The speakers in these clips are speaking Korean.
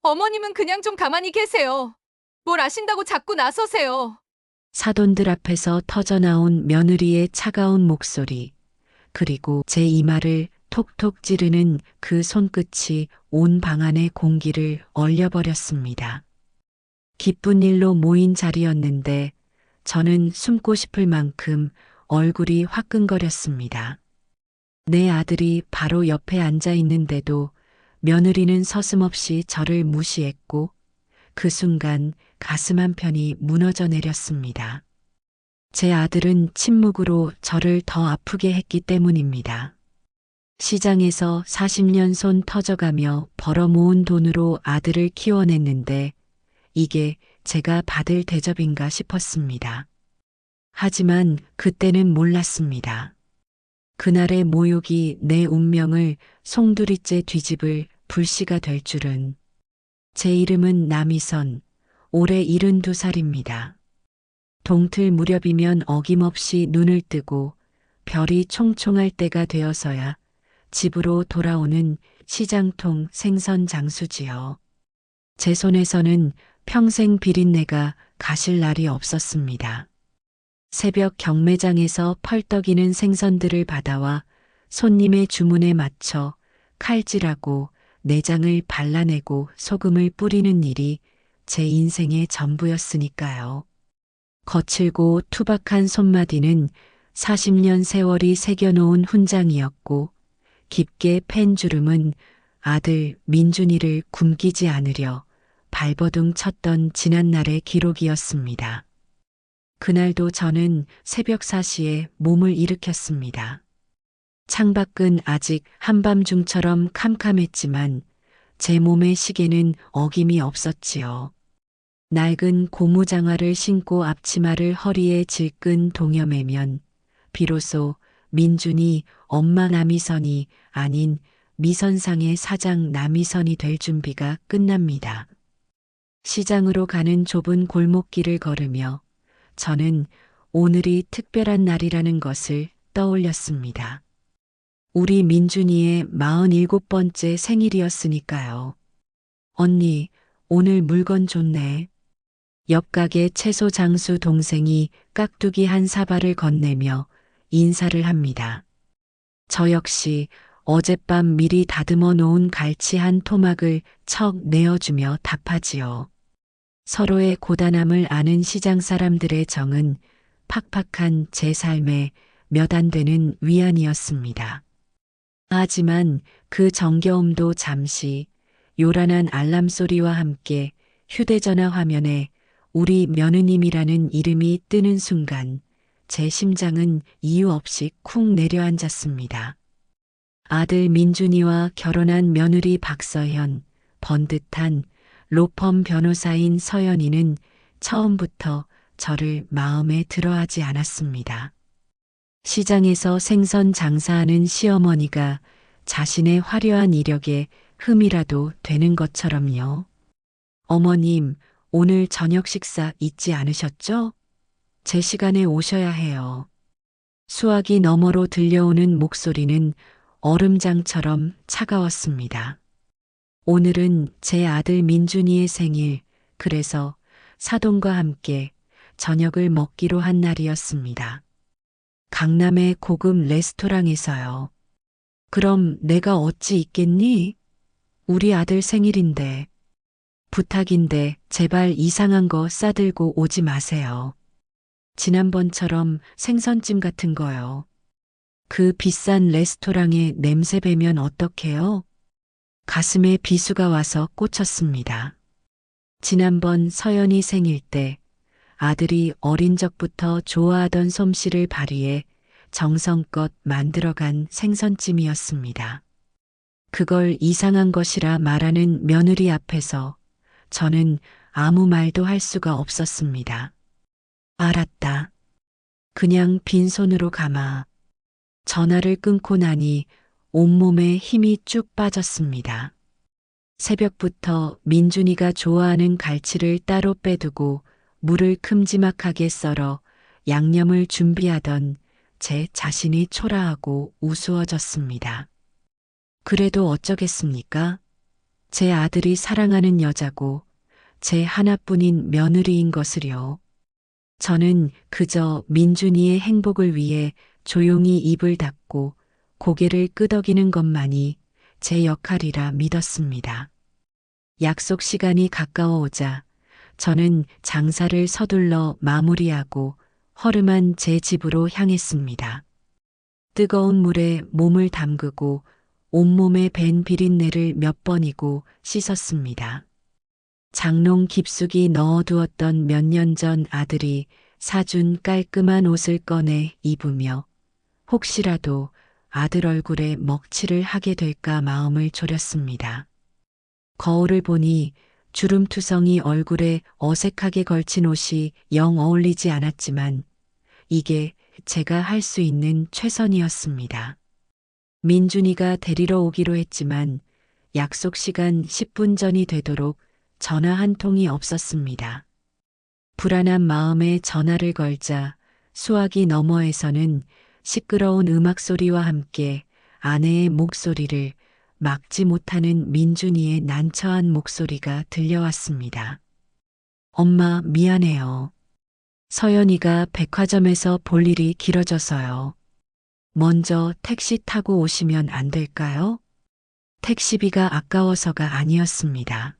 어머님은 그냥 좀 가만히 계세요. 뭘 아신다고 자꾸 나서세요. 사돈들 앞에서 터져나온 며느리의 차가운 목소리, 그리고 제 이마를 톡톡 찌르는 그 손끝이 온 방 안의 공기를 얼려버렸습니다. 기쁜 일로 모인 자리였는데 저는 숨고 싶을 만큼 얼굴이 화끈거렸습니다. 내 아들이 바로 옆에 앉아 있는데도 며느리는 서슴없이 저를 무시했고 그 순간 가슴 한편이 무너져 내렸습니다. 제 아들은 침묵으로 저를 더 아프게 했기 때문입니다. 시장에서 40년 손 터져가며 벌어모은 돈으로 아들을 키워냈는데 이게 제가 받을 대접인가 싶었습니다. 하지만 그때는 몰랐습니다. 그날의 모욕이 내 운명을 송두리째 뒤집을 불씨가 될 줄은. 제 이름은 남이선, 올해 72살입니다. 동틀 무렵이면 어김없이 눈을 뜨고 별이 총총할 때가 되어서야 집으로 돌아오는 시장통 생선 장수지요. 제 손에서는 평생 비린내가 가실 날이 없었습니다. 새벽 경매장에서 펄떡이는 생선들을 받아와 손님의 주문에 맞춰 칼질하고 내장을 발라내고 소금을 뿌리는 일이 제 인생의 전부였으니까요. 거칠고 투박한 손마디는 40년 세월이 새겨놓은 훈장이었고 깊게 팬 주름은 아들 민준이를 굶기지 않으려 발버둥 쳤던 지난날의 기록이었습니다. 그날도 저는 새벽 4시에 몸을 일으켰습니다. 창밖은 아직 한밤중처럼 캄캄했지만 제 몸의 시계는 어김이 없었지요. 낡은 고무장화를 신고 앞치마를 허리에 질끈 동여매면 비로소 민준이 엄마 남이선이 아닌 미선상의 사장 남이선이 될 준비가 끝납니다. 시장으로 가는 좁은 골목길을 걸으며 저는 오늘이 특별한 날이라는 것을 떠올렸습니다. 우리 민준이의 47번째 생일이었으니까요. 언니, 오늘 물건 좋네. 옆 가게 채소 장수 동생이 깍두기 한 사발을 건네며 인사를 합니다. 저 역시 어젯밤 미리 다듬어 놓은 갈치 한 토막을 척 내어주며 답하지요. 서로의 고단함을 아는 시장 사람들의 정은 팍팍한 제 삶에 몇 안 되는 위안이었습니다. 하지만 그 정겨움도 잠시 요란한 알람 소리와 함께 휴대전화 화면에 우리 며느님이라는 이름이 뜨는 순간 제 심장은 이유 없이 쿵 내려앉았습니다. 아들 민준이와 결혼한 며느리 박서현, 번듯한 로펌 변호사인 서연이는 처음부터 저를 마음에 들어하지 않았습니다. 시장에서 생선 장사하는 시어머니가 자신의 화려한 이력에 흠이라도 되는 것처럼요. 어머님, 오늘 저녁 식사 잊지 않으셨죠? 제 시간에 오셔야 해요. 수화기 너머로 들려오는 목소리는 얼음장처럼 차가웠습니다. 오늘은 제 아들 민준이의 생일, 그래서 사돈과 함께 저녁을 먹기로 한 날이었습니다. 강남의 고급 레스토랑에서요. 그럼 내가 어찌 있겠니? 우리 아들 생일인데. 부탁인데 제발 이상한 거 싸들고 오지 마세요. 지난번처럼 생선찜 같은 거요. 그 비싼 레스토랑에 냄새 배면 어떡해요? 가슴에 비수가 와서 꽂혔습니다. 지난번 서연이 생일 때 아들이 어린 적부터 좋아하던 솜씨를 발휘해 정성껏 만들어간 생선찜이었습니다. 그걸 이상한 것이라 말하는 며느리 앞에서 저는 아무 말도 할 수가 없었습니다. 알았다. 그냥 빈손으로 가마. 전화를 끊고 나니 온몸에 힘이 쭉 빠졌습니다. 새벽부터 민준이가 좋아하는 갈치를 따로 빼두고 물을 큼지막하게 썰어 양념을 준비하던 제 자신이 초라하고 우스워졌습니다. 그래도 어쩌겠습니까? 제 아들이 사랑하는 여자고 제 하나뿐인 며느리인 것을요. 저는 그저 민준이의 행복을 위해 조용히 입을 닫고 고개를 끄덕이는 것만이 제 역할이라 믿었습니다. 약속 시간이 가까워오자 저는 장사를 서둘러 마무리하고 허름한 제 집으로 향했습니다. 뜨거운 물에 몸을 담그고 온몸에 밴 비린내를 몇 번이고 씻었습니다. 장롱 깊숙이 넣어두었던 몇 년 전 아들이 사준 깔끔한 옷을 꺼내 입으며 혹시라도 아들 얼굴에 먹칠을 하게 될까 마음을 졸였습니다. 거울을 보니 주름투성이 얼굴에 어색하게 걸친 옷이 영 어울리지 않았지만 이게 제가 할 수 있는 최선이었습니다. 민준이가 데리러 오기로 했지만 약속 시간 10분 전이 되도록 전화 한 통이 없었습니다. 불안한 마음에 전화를 걸자 수화기 너머에서는 시끄러운 음악 소리와 함께 아내의 목소리를 막지 못하는 민준이의 난처한 목소리가 들려왔습니다. 엄마, 미안해요. 서연이가 백화점에서 볼 일이 길어져서요. 먼저 택시 타고 오시면 안 될까요? 택시비가 아까워서가 아니었습니다.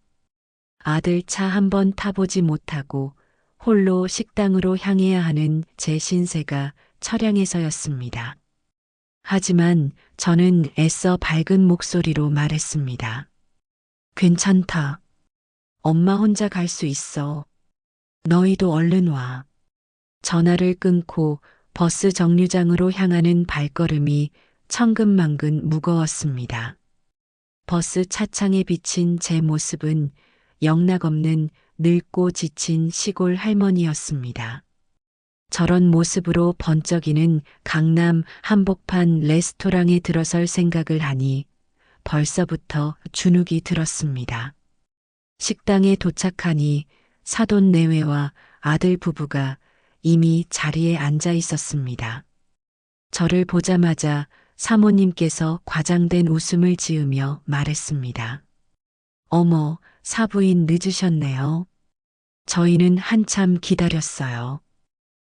아들 차 한 번 타보지 못하고 홀로 식당으로 향해야 하는 제 신세가 처량해서였습니다. 하지만 저는 애써 밝은 목소리로 말했습니다. 괜찮다. 엄마 혼자 갈 수 있어. 너희도 얼른 와. 전화를 끊고 버스 정류장으로 향하는 발걸음이 천근만근 무거웠습니다. 버스 차창에 비친 제 모습은 영락없는 늙고 지친 시골 할머니였습니다. 저런 모습으로 번쩍이는 강남 한복판 레스토랑에 들어설 생각을 하니 벌써부터 주눅이 들었습니다. 식당에 도착하니 사돈 내외와 아들 부부가 이미 자리에 앉아 있었습니다. 저를 보자마자 사모님께서 과장된 웃음을 지으며 말했습니다. 어머, 사부인 늦으셨네요. 저희는 한참 기다렸어요.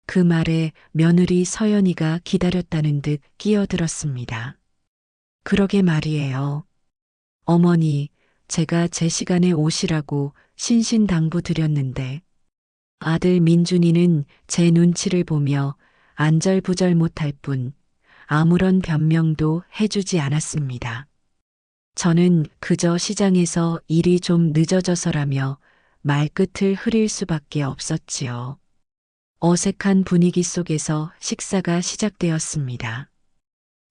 그 말에 며느리 서연이가 기다렸다는 듯 끼어들었습니다. 그러게 말이에요. 어머니, 제가 제 시간에 오시라고 신신당부 드렸는데 아들 민준이는 제 눈치를 보며 안절부절 못할 뿐 아무런 변명도 해주지 않았습니다. 저는 그저 시장에서 일이 좀 늦어져서라며 말끝을 흐릴 수밖에 없었지요. 어색한 분위기 속에서 식사가 시작되었습니다.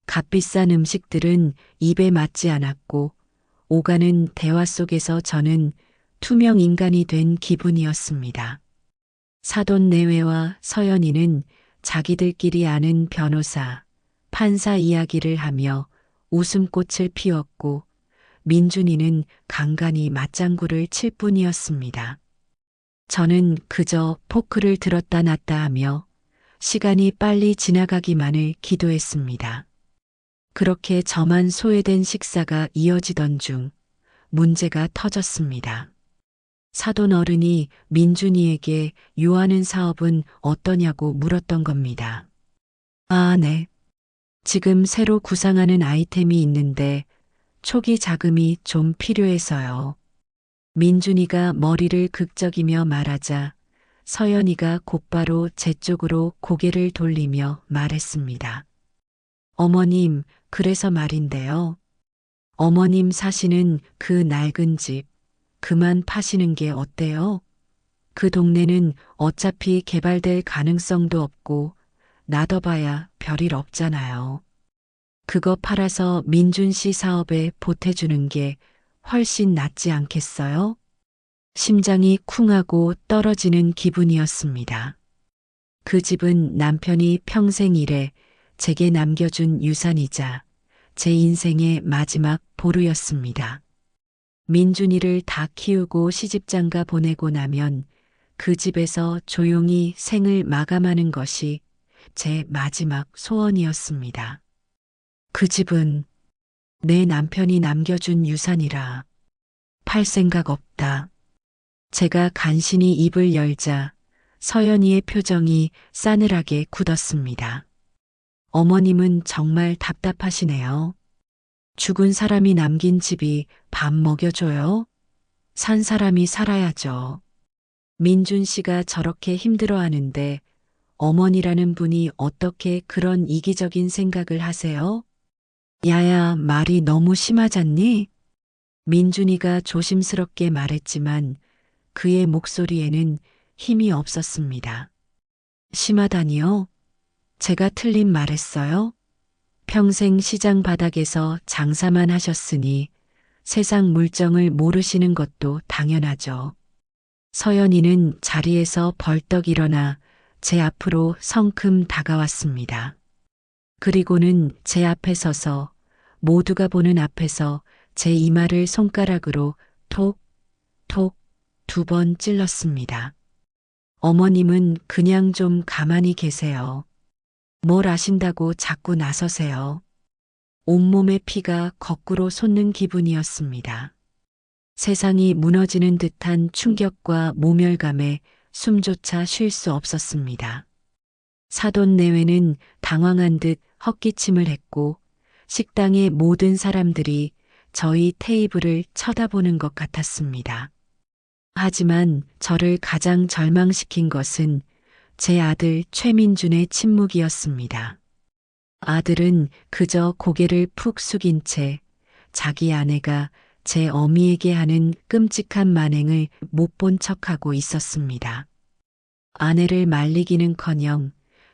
값비싼 음식들은 입에 맞지 않았고 오가는 대화 속에서 저는 투명 인간이 된 기분이었습니다. 사돈 내외와 서연이는 자기들끼리 아는 변호사, 판사 이야기를 하며 웃음꽃을 피웠고 민준이는 간간히 맞장구를 칠 뿐이었습니다. 저는 그저 포크를 들었다 놨다 하며 시간이 빨리 지나가기만을 기도했습니다. 그렇게 저만 소외된 식사가 이어지던 중 문제가 터졌습니다. 사돈 어른이 민준이에게 요하는 사업은 어떠냐고 물었던 겁니다. 아, 네. 지금 새로 구상하는 아이템이 있는데 초기 자금이 좀 필요해서요. 민준이가 머리를 극적이며 말하자 서연이가 곧바로 제 쪽으로 고개를 돌리며 말했습니다. 어머님, 그래서 말인데요. 어머님 사시는 그 낡은 집 그만 파시는 게 어때요? 그 동네는 어차피 개발될 가능성도 없고 놔둬봐야 별일 없잖아요. 그거 팔아서 민준 씨 사업에 보태주는 게 훨씬 낫지 않겠어요? 심장이 쿵하고 떨어지는 기분이었습니다. 그 집은 남편이 평생 일해 제게 남겨준 유산이자 제 인생의 마지막 보루였습니다. 민준이를 다 키우고 시집장가 보내고 나면 그 집에서 조용히 생을 마감하는 것이 제 마지막 소원이었습니다. 그 집은 내 남편이 남겨준 유산이라 팔 생각 없다. 제가 간신히 입을 열자 서연이의 표정이 싸늘하게 굳었습니다. 어머님은 정말 답답하시네요. 죽은 사람이 남긴 집이 밥 먹여줘요? 산 사람이 살아야죠. 민준 씨가 저렇게 힘들어하는데 어머니라는 분이 어떻게 그런 이기적인 생각을 하세요? 야야, 말이 너무 심하잖니? 민준이가 조심스럽게 말했지만 그의 목소리에는 힘이 없었습니다. 심하다니요? 제가 틀린 말했어요? 평생 시장 바닥에서 장사만 하셨으니 세상 물정을 모르시는 것도 당연하죠. 서연이는 자리에서 벌떡 일어나 제 앞으로 성큼 다가왔습니다. 그리고는 제 앞에 서서 모두가 보는 앞에서 제 이마를 손가락으로 톡, 톡 2번 찔렀습니다. 어머님은 그냥 좀 가만히 계세요. 뭘 아신다고 자꾸 나서세요. 온몸의 피가 거꾸로 솟는 기분이었습니다. 세상이 무너지는 듯한 충격과 모멸감에 숨조차 쉴 수 없었습니다. 사돈 내외는 당황한 듯 헛기침을 했고 식당의 모든 사람들이 저희 테이블을 쳐다보는 것 같았습니다. 하지만 저를 가장 절망시킨 것은 제 아들 최민준의 침묵이었습니다. 아들은 그저 고개를 푹 숙인 채 자기 아내가 제 어미에게 하는 끔찍한 만행을 못 본 척하고 있었습니다. 아내를 말리기는커녕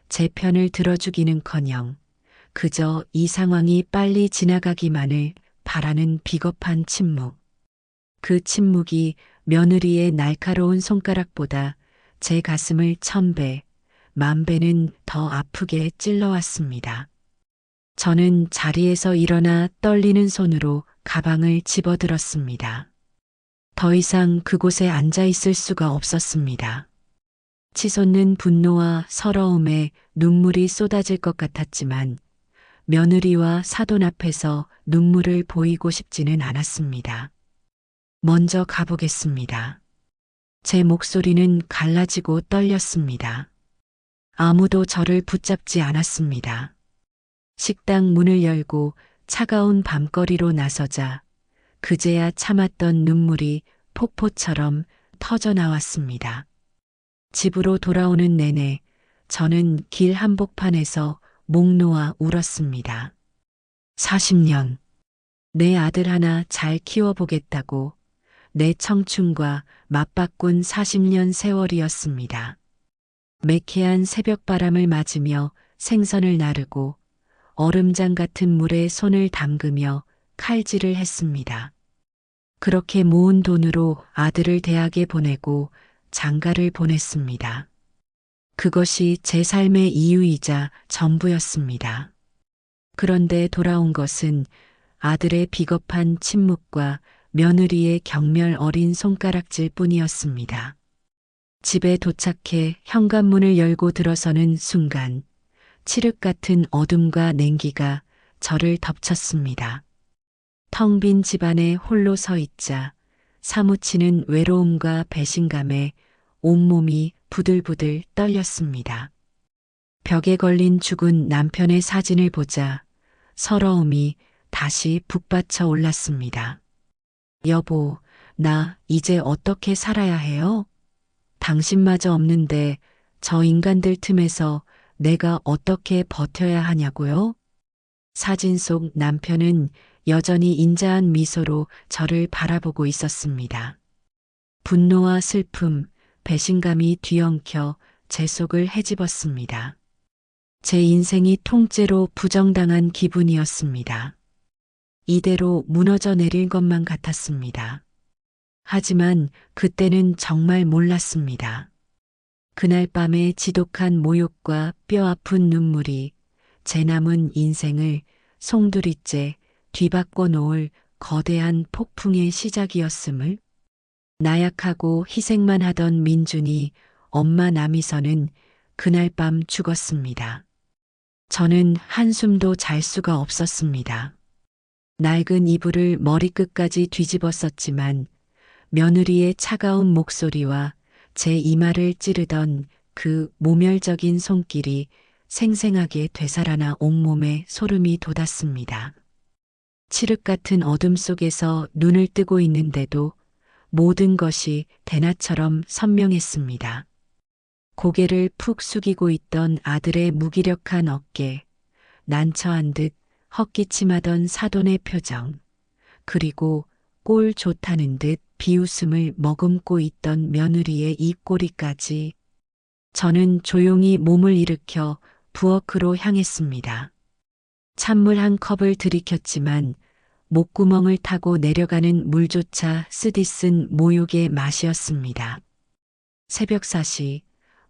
제 편을 들어주기는커녕 그저 이 상황이 빨리 지나가기만을 바라는 비겁한 침묵. 그 침묵이 며느리의 날카로운 손가락보다 제 가슴을 1000배, 10,000배는 더 아프게 찔러왔습니다. 저는 자리에서 일어나 떨리는 손으로 가방을 집어들었습니다. 더 이상 그곳에 앉아 있을 수가 없었습니다. 치솟는 분노와 서러움에 눈물이 쏟아질 것 같았지만 며느리와 사돈 앞에서 눈물을 보이고 싶지는 않았습니다. 먼저 가보겠습니다. 제 목소리는 갈라지고 떨렸습니다. 아무도 저를 붙잡지 않았습니다. 식당 문을 열고 차가운 밤거리로 나서자 그제야 참았던 눈물이 폭포처럼 터져 나왔습니다. 집으로 돌아오는 내내 저는 길 한복판에서 목 놓아 울었습니다. 40년. 내 아들 하나 잘 키워보겠다고 내 청춘과 맞바꾼 40년 세월이었습니다. 매캐한 새벽바람을 맞으며 생선을 나르고 얼음장 같은 물에 손을 담그며 칼질을 했습니다. 그렇게 모은 돈으로 아들을 대학에 보내고 장가를 보냈습니다. 그것이 제 삶의 이유이자 전부였습니다. 그런데 돌아온 것은 아들의 비겁한 침묵과 며느리의 경멸 어린 손가락질 뿐이었습니다. 집에 도착해 현관문을 열고 들어서는 순간 칠흑 같은 어둠과 냉기가 저를 덮쳤습니다. 텅 빈 집안에 홀로 서 있자 사무치는 외로움과 배신감에 온몸이 부들부들 떨렸습니다. 벽에 걸린 죽은 남편의 사진을 보자 서러움이 다시 북받쳐 올랐습니다. 여보, 나 이제 어떻게 살아야 해요? 당신마저 없는데 저 인간들 틈에서 내가 어떻게 버텨야 하냐고요? 사진 속 남편은 여전히 인자한 미소로 저를 바라보고 있었습니다. 분노와 슬픔, 배신감이 뒤엉켜 제 속을 헤집었습니다. 제 인생이 통째로 부정당한 기분이었습니다. 이대로 무너져 내릴 것만 같았습니다. 하지만 그때는 정말 몰랐습니다. 그날 밤의 지독한 모욕과 뼈아픈 눈물이 제 남은 인생을 송두리째 뒤바꿔 놓을 거대한 폭풍의 시작이었음을 나약하고 희생만 하던 민준이 엄마 남이서는 그날 밤 죽었습니다. 저는 한숨도 잘 수가 없었습니다. 낡은 이불을 머리끝까지 뒤집었었지만 며느리의 차가운 목소리와 제 이마를 찌르던 그 모멸적인 손길이 생생하게 되살아나 온몸에 소름이 돋았습니다. 칠흑 같은 어둠 속에서 눈을 뜨고 있는데도 모든 것이 대낮처럼 선명했습니다. 고개를 푹 숙이고 있던 아들의 무기력한 어깨, 난처한 듯 헛기침하던 사돈의 표정, 그리고 꼴 좋다는 듯 비웃음을 머금고 있던 며느리의 입꼬리까지. 저는 조용히 몸을 일으켜 부엌으로 향했습니다. 찬물 한 컵을 들이켰지만 목구멍을 타고 내려가는 물조차 쓰디쓴 모욕의 맛이었습니다. 새벽 4시,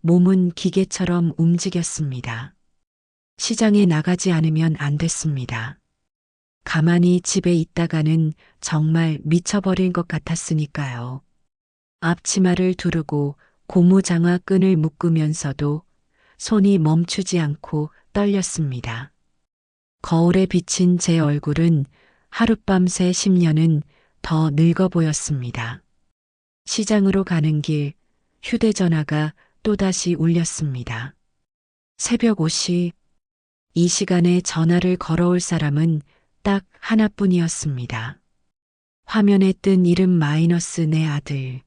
몸은 기계처럼 움직였습니다. 시장에 나가지 않으면 안 됐습니다. 가만히 집에 있다가는 정말 미쳐버릴 것 같았으니까요. 앞치마를 두르고 고무장화 끈을 묶으면서도 손이 멈추지 않고 떨렸습니다. 거울에 비친 제 얼굴은 하룻밤새 10년은 더 늙어 보였습니다. 시장으로 가는 길, 휴대전화가 또다시 울렸습니다. 새벽 5시, 이 시간에 전화를 걸어올 사람은 딱 하나뿐이었습니다. 화면에 뜬 이름 마이너스 내 아들.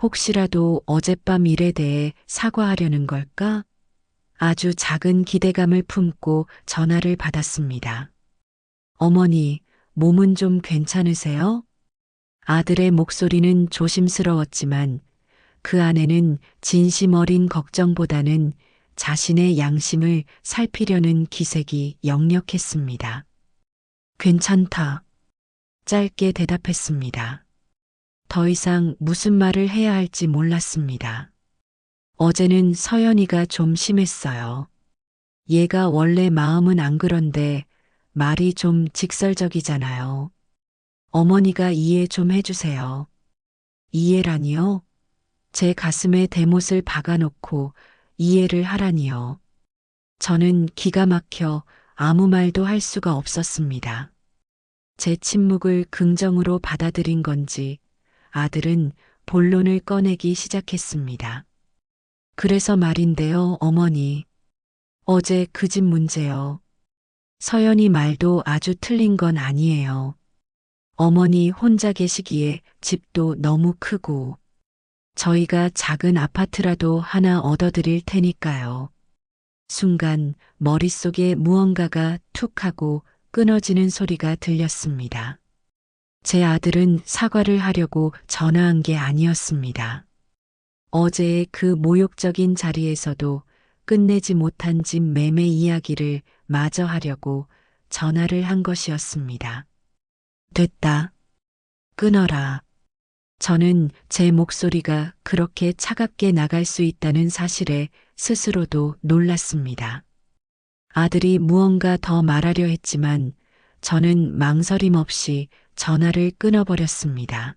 혹시라도 어젯밤 일에 대해 사과하려는 걸까? 아주 작은 기대감을 품고 전화를 받았습니다. 어머니, 몸은 좀 괜찮으세요? 아들의 목소리는 조심스러웠지만 그 안에는 진심 어린 걱정보다는 자신의 양심을 살피려는 기색이 역력했습니다. 괜찮다. 짧게 대답했습니다. 더 이상 무슨 말을 해야 할지 몰랐습니다. 어제는 서연이가 좀 심했어요. 얘가 원래 마음은 안 그런데 말이 좀 직설적이잖아요. 어머니가 이해 좀 해주세요. 이해라니요? 제 가슴에 대못을 박아놓고 이해를 하라니요. 저는 기가 막혀 아무 말도 할 수가 없었습니다. 제 침묵을 긍정으로 받아들인 건지 아들은 본론을 꺼내기 시작했습니다. 그래서 말인데요, 어머니. 어제 그 집 문제요. 서연이 말도 아주 틀린 건 아니에요. 어머니 혼자 계시기에 집도 너무 크고 저희가 작은 아파트라도 하나 얻어드릴 테니까요. 순간 머릿속에 무언가가 툭 하고 끊어지는 소리가 들렸습니다. 제 아들은 사과를 하려고 전화한 게 아니었습니다. 어제의 그 모욕적인 자리에서도 끝내지 못한 집 매매 이야기를 마저 하려고 전화를 한 것이었습니다. 됐다. 끊어라. 저는 제 목소리가 그렇게 차갑게 나갈 수 있다는 사실에 스스로도 놀랐습니다. 아들이 무언가 더 말하려 했지만 저는 망설임 없이 전화를 끊어버렸습니다.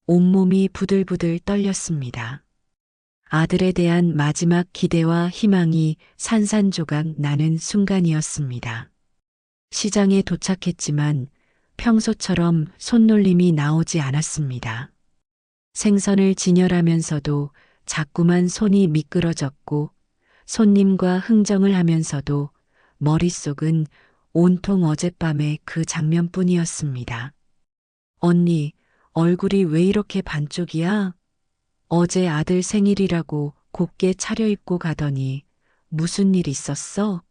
온몸이 부들부들 떨렸습니다. 아들에 대한 마지막 기대와 희망이 산산조각 나는 순간이었습니다. 시장에 도착했지만 평소처럼 손놀림이 나오지 않았습니다. 생선을 진열하면서도 자꾸만 손이 미끄러졌고 손님과 흥정을 하면서도 머릿속은 온통 어젯밤의 그 장면뿐이었습니다. 언니, 얼굴이 왜 이렇게 반쪽이야? 어제 아들 생일이라고 곱게 차려입고 가더니 무슨 일 있었어?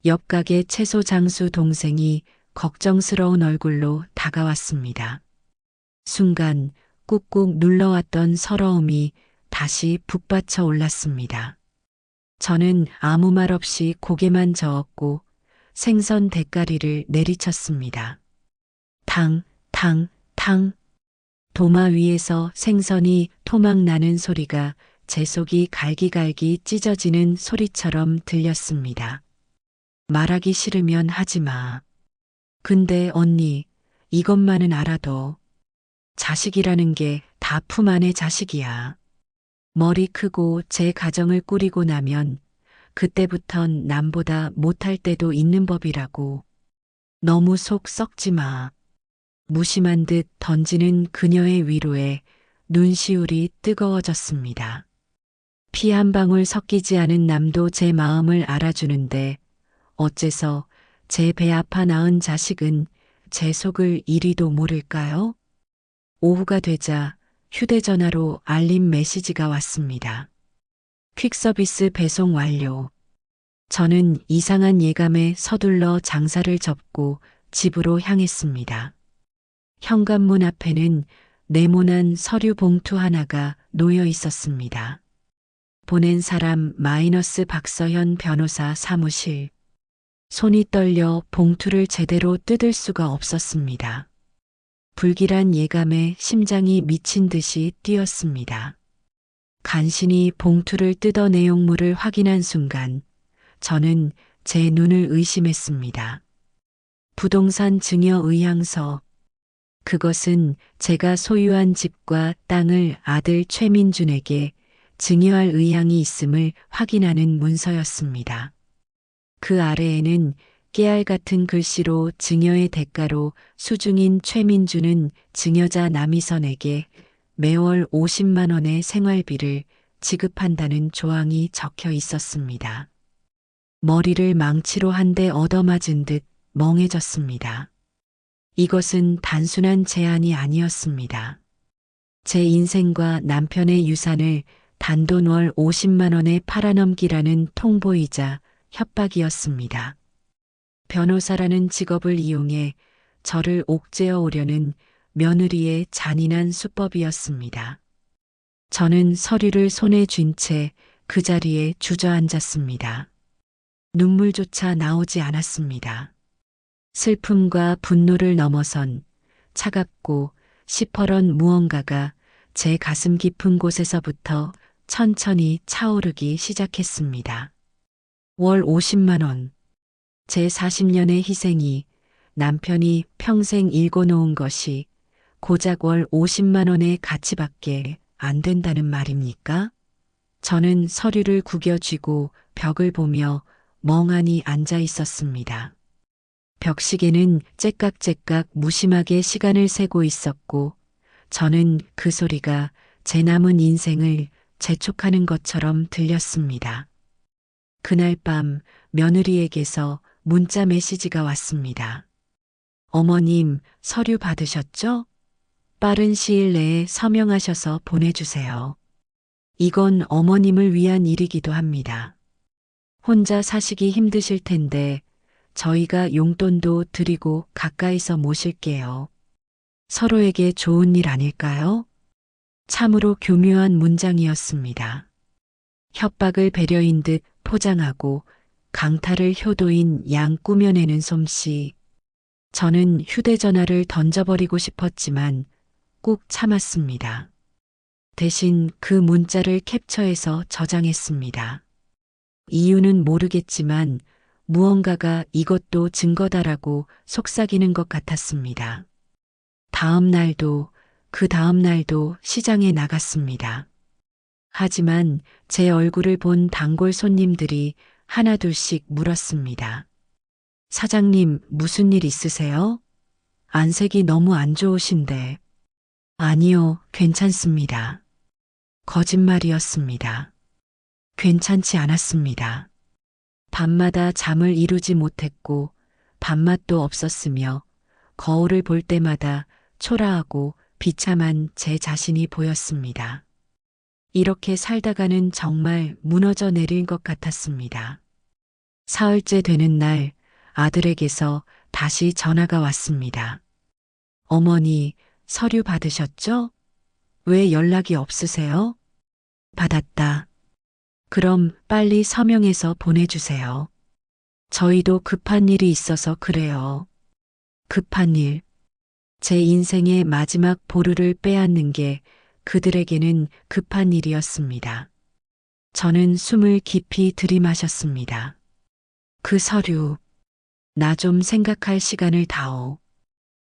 옆 가게 채소 장수 동생이 걱정스러운 얼굴로 다가왔습니다. 순간 꾹꾹 눌러왔던 서러움이 다시 북받쳐 올랐습니다. 저는 아무 말 없이 고개만 저었고 생선 대가리를 내리쳤습니다. 탕, 탕, 탕. 도마 위에서 생선이 토막 나는 소리가 제 속이 갈기갈기 찢어지는 소리처럼 들렸습니다. 말하기 싫으면 하지 마. 근데 언니, 이것만은 알아둬. 자식이라는 게 다 품 안의 자식이야. 머리 크고 제 가정을 꾸리고 나면 그때부턴 남보다 못할 때도 있는 법이라고. 너무 속 썩지 마. 무심한 듯 던지는 그녀의 위로에 눈시울이 뜨거워졌습니다. 피 한 방울 섞이지 않은 남도 제 마음을 알아주는데 어째서 제 배 아파 낳은 자식은 제 속을 이리도 모를까요? 오후가 되자 휴대전화로 알림 메시지가 왔습니다. 퀵서비스 배송 완료. 저는 이상한 예감에 서둘러 장사를 접고 집으로 향했습니다. 현관문 앞에는 네모난 서류 봉투 하나가 놓여 있었습니다. 보낸 사람 마이너스 박서현 변호사 사무실. 손이 떨려 봉투를 제대로 뜯을 수가 없었습니다. 불길한 예감에 심장이 미친 듯이 뛰었습니다. 간신히 봉투를 뜯어 내용물을 확인한 순간 저는 제 눈을 의심했습니다. 부동산 증여 의향서. 그것은 제가 소유한 집과 땅을 아들 최민준에게 증여할 의향이 있음을 확인하는 문서였습니다. 그 아래에는 깨알 같은 글씨로 증여의 대가로 수중인 최민준은 증여자 남이선에게 매월 50만 원의 생활비를 지급한다는 조항이 적혀 있었습니다. 머리를 망치로 한 대 얻어맞은 듯 멍해졌습니다. 이것은 단순한 제안이 아니었습니다. 제 인생과 남편의 유산을 단돈 월 50만 원에 팔아넘기라는 통보이자 협박이었습니다. 변호사라는 직업을 이용해 저를 옥죄어 오려는 며느리의 잔인한 수법이었습니다. 저는 서류를 손에 쥔 채 그 자리에 주저앉았습니다. 눈물조차 나오지 않았습니다. 슬픔과 분노를 넘어선 차갑고 시퍼런 무언가가 제 가슴 깊은 곳에서부터 천천히 차오르기 시작했습니다. 월 50만 원. 제 40년의 희생이 남편이 평생 일궈놓은 것이 고작 월 50만 원의 가치밖에 안 된다는 말입니까? 저는 서류를 구겨쥐고 벽을 보며 멍하니 앉아 있었습니다. 벽시계는 째깍째깍 무심하게 시간을 세고 있었고 저는 그 소리가 제 남은 인생을 재촉하는 것처럼 들렸습니다. 그날 밤 며느리에게서 문자 메시지가 왔습니다. 어머님, 서류 받으셨죠? 빠른 시일 내에 서명하셔서 보내주세요. 이건 어머님을 위한 일이기도 합니다. 혼자 사시기 힘드실 텐데 저희가 용돈도 드리고 가까이서 모실게요. 서로에게 좋은 일 아닐까요? 참으로 교묘한 문장이었습니다. 협박을 배려인 듯 포장하고 강탈을 효도인 양 꾸며내는 솜씨. 저는 휴대전화를 던져버리고 싶었지만 꾹 참았습니다. 대신 그 문자를 캡처해서 저장했습니다. 이유는 모르겠지만 무언가가 이것도 증거다라고 속삭이는 것 같았습니다. 다음 날도 그 다음 날도 시장에 나갔습니다. 하지만 제 얼굴을 본 단골 손님들이 하나둘씩 물었습니다. 사장님, 무슨 일 있으세요? 안색이 너무 안 좋으신데. 아니요, 괜찮습니다. 거짓말이었습니다. 괜찮지 않았습니다. 밤마다 잠을 이루지 못했고 밥맛도 없었으며 거울을 볼 때마다 초라하고 비참한 제 자신이 보였습니다. 이렇게 살다가는 정말 무너져 내릴 것 같았습니다. 사흘째 되는 날 아들에게서 다시 전화가 왔습니다. 어머니, 서류 받으셨죠? 왜 연락이 없으세요? 받았다. 그럼 빨리 서명해서 보내주세요. 저희도 급한 일이 있어서 그래요. 급한 일. 제 인생의 마지막 보루를 빼앗는 게 그들에게는 급한 일이었습니다. 저는 숨을 깊이 들이마셨습니다. 그 서류. 나 좀 생각할 시간을 다오.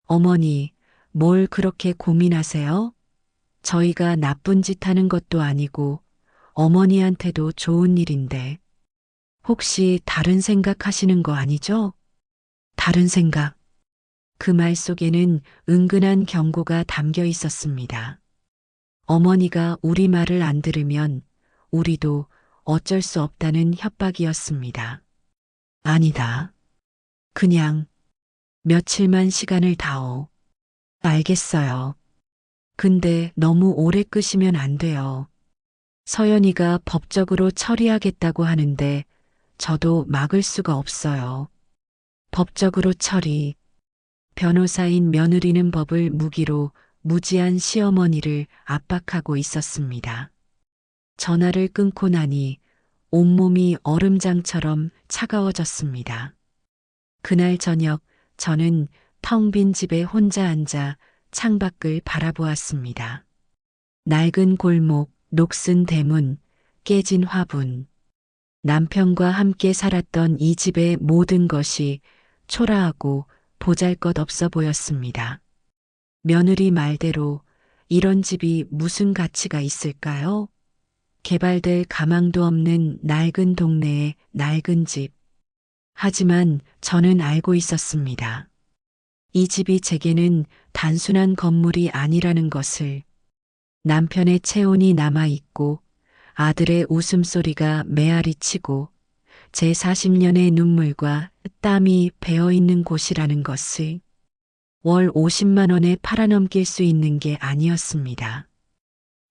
어머니, 뭘 그렇게 고민하세요? 저희가 나쁜 짓 하는 것도 아니고 어머니한테도 좋은 일인데 혹시 다른 생각 하시는 거 아니죠? 다른 생각. 그 말 속에는 은근한 경고가 담겨 있었습니다. 어머니가 우리 말을 안 들으면 우리도 어쩔 수 없다는 협박이었습니다. 아니다. 그냥 며칠만 시간을 다오. 알겠어요. 근데 너무 오래 끄시면 안 돼요. 서연이가 법적으로 처리하겠다고 하는데 저도 막을 수가 없어요. 법적으로 처리. 변호사인 며느리는 법을 무기로 무지한 시어머니를 압박하고 있었습니다. 전화를 끊고 나니 온몸이 얼음장처럼 차가워졌습니다. 그날 저녁 저는 텅 빈 집에 혼자 앉아 창밖을 바라보았습니다. 낡은 골목, 녹슨 대문, 깨진 화분. 남편과 함께 살았던 이 집의 모든 것이 초라하고 보잘것없어 보였습니다. 며느리 말대로 이런 집이 무슨 가치가 있을까요? 개발될 가망도 없는 낡은 동네의 낡은 집. 하지만 저는 알고 있었습니다. 이 집이 제게는 단순한 건물이 아니라는 것을. 남편의 체온이 남아있고 아들의 웃음소리가 메아리 치고 제 40년의 눈물과 땀이 배어있는 곳이라는 것을. 월 50만 원에 팔아넘길 수 있는 게 아니었습니다.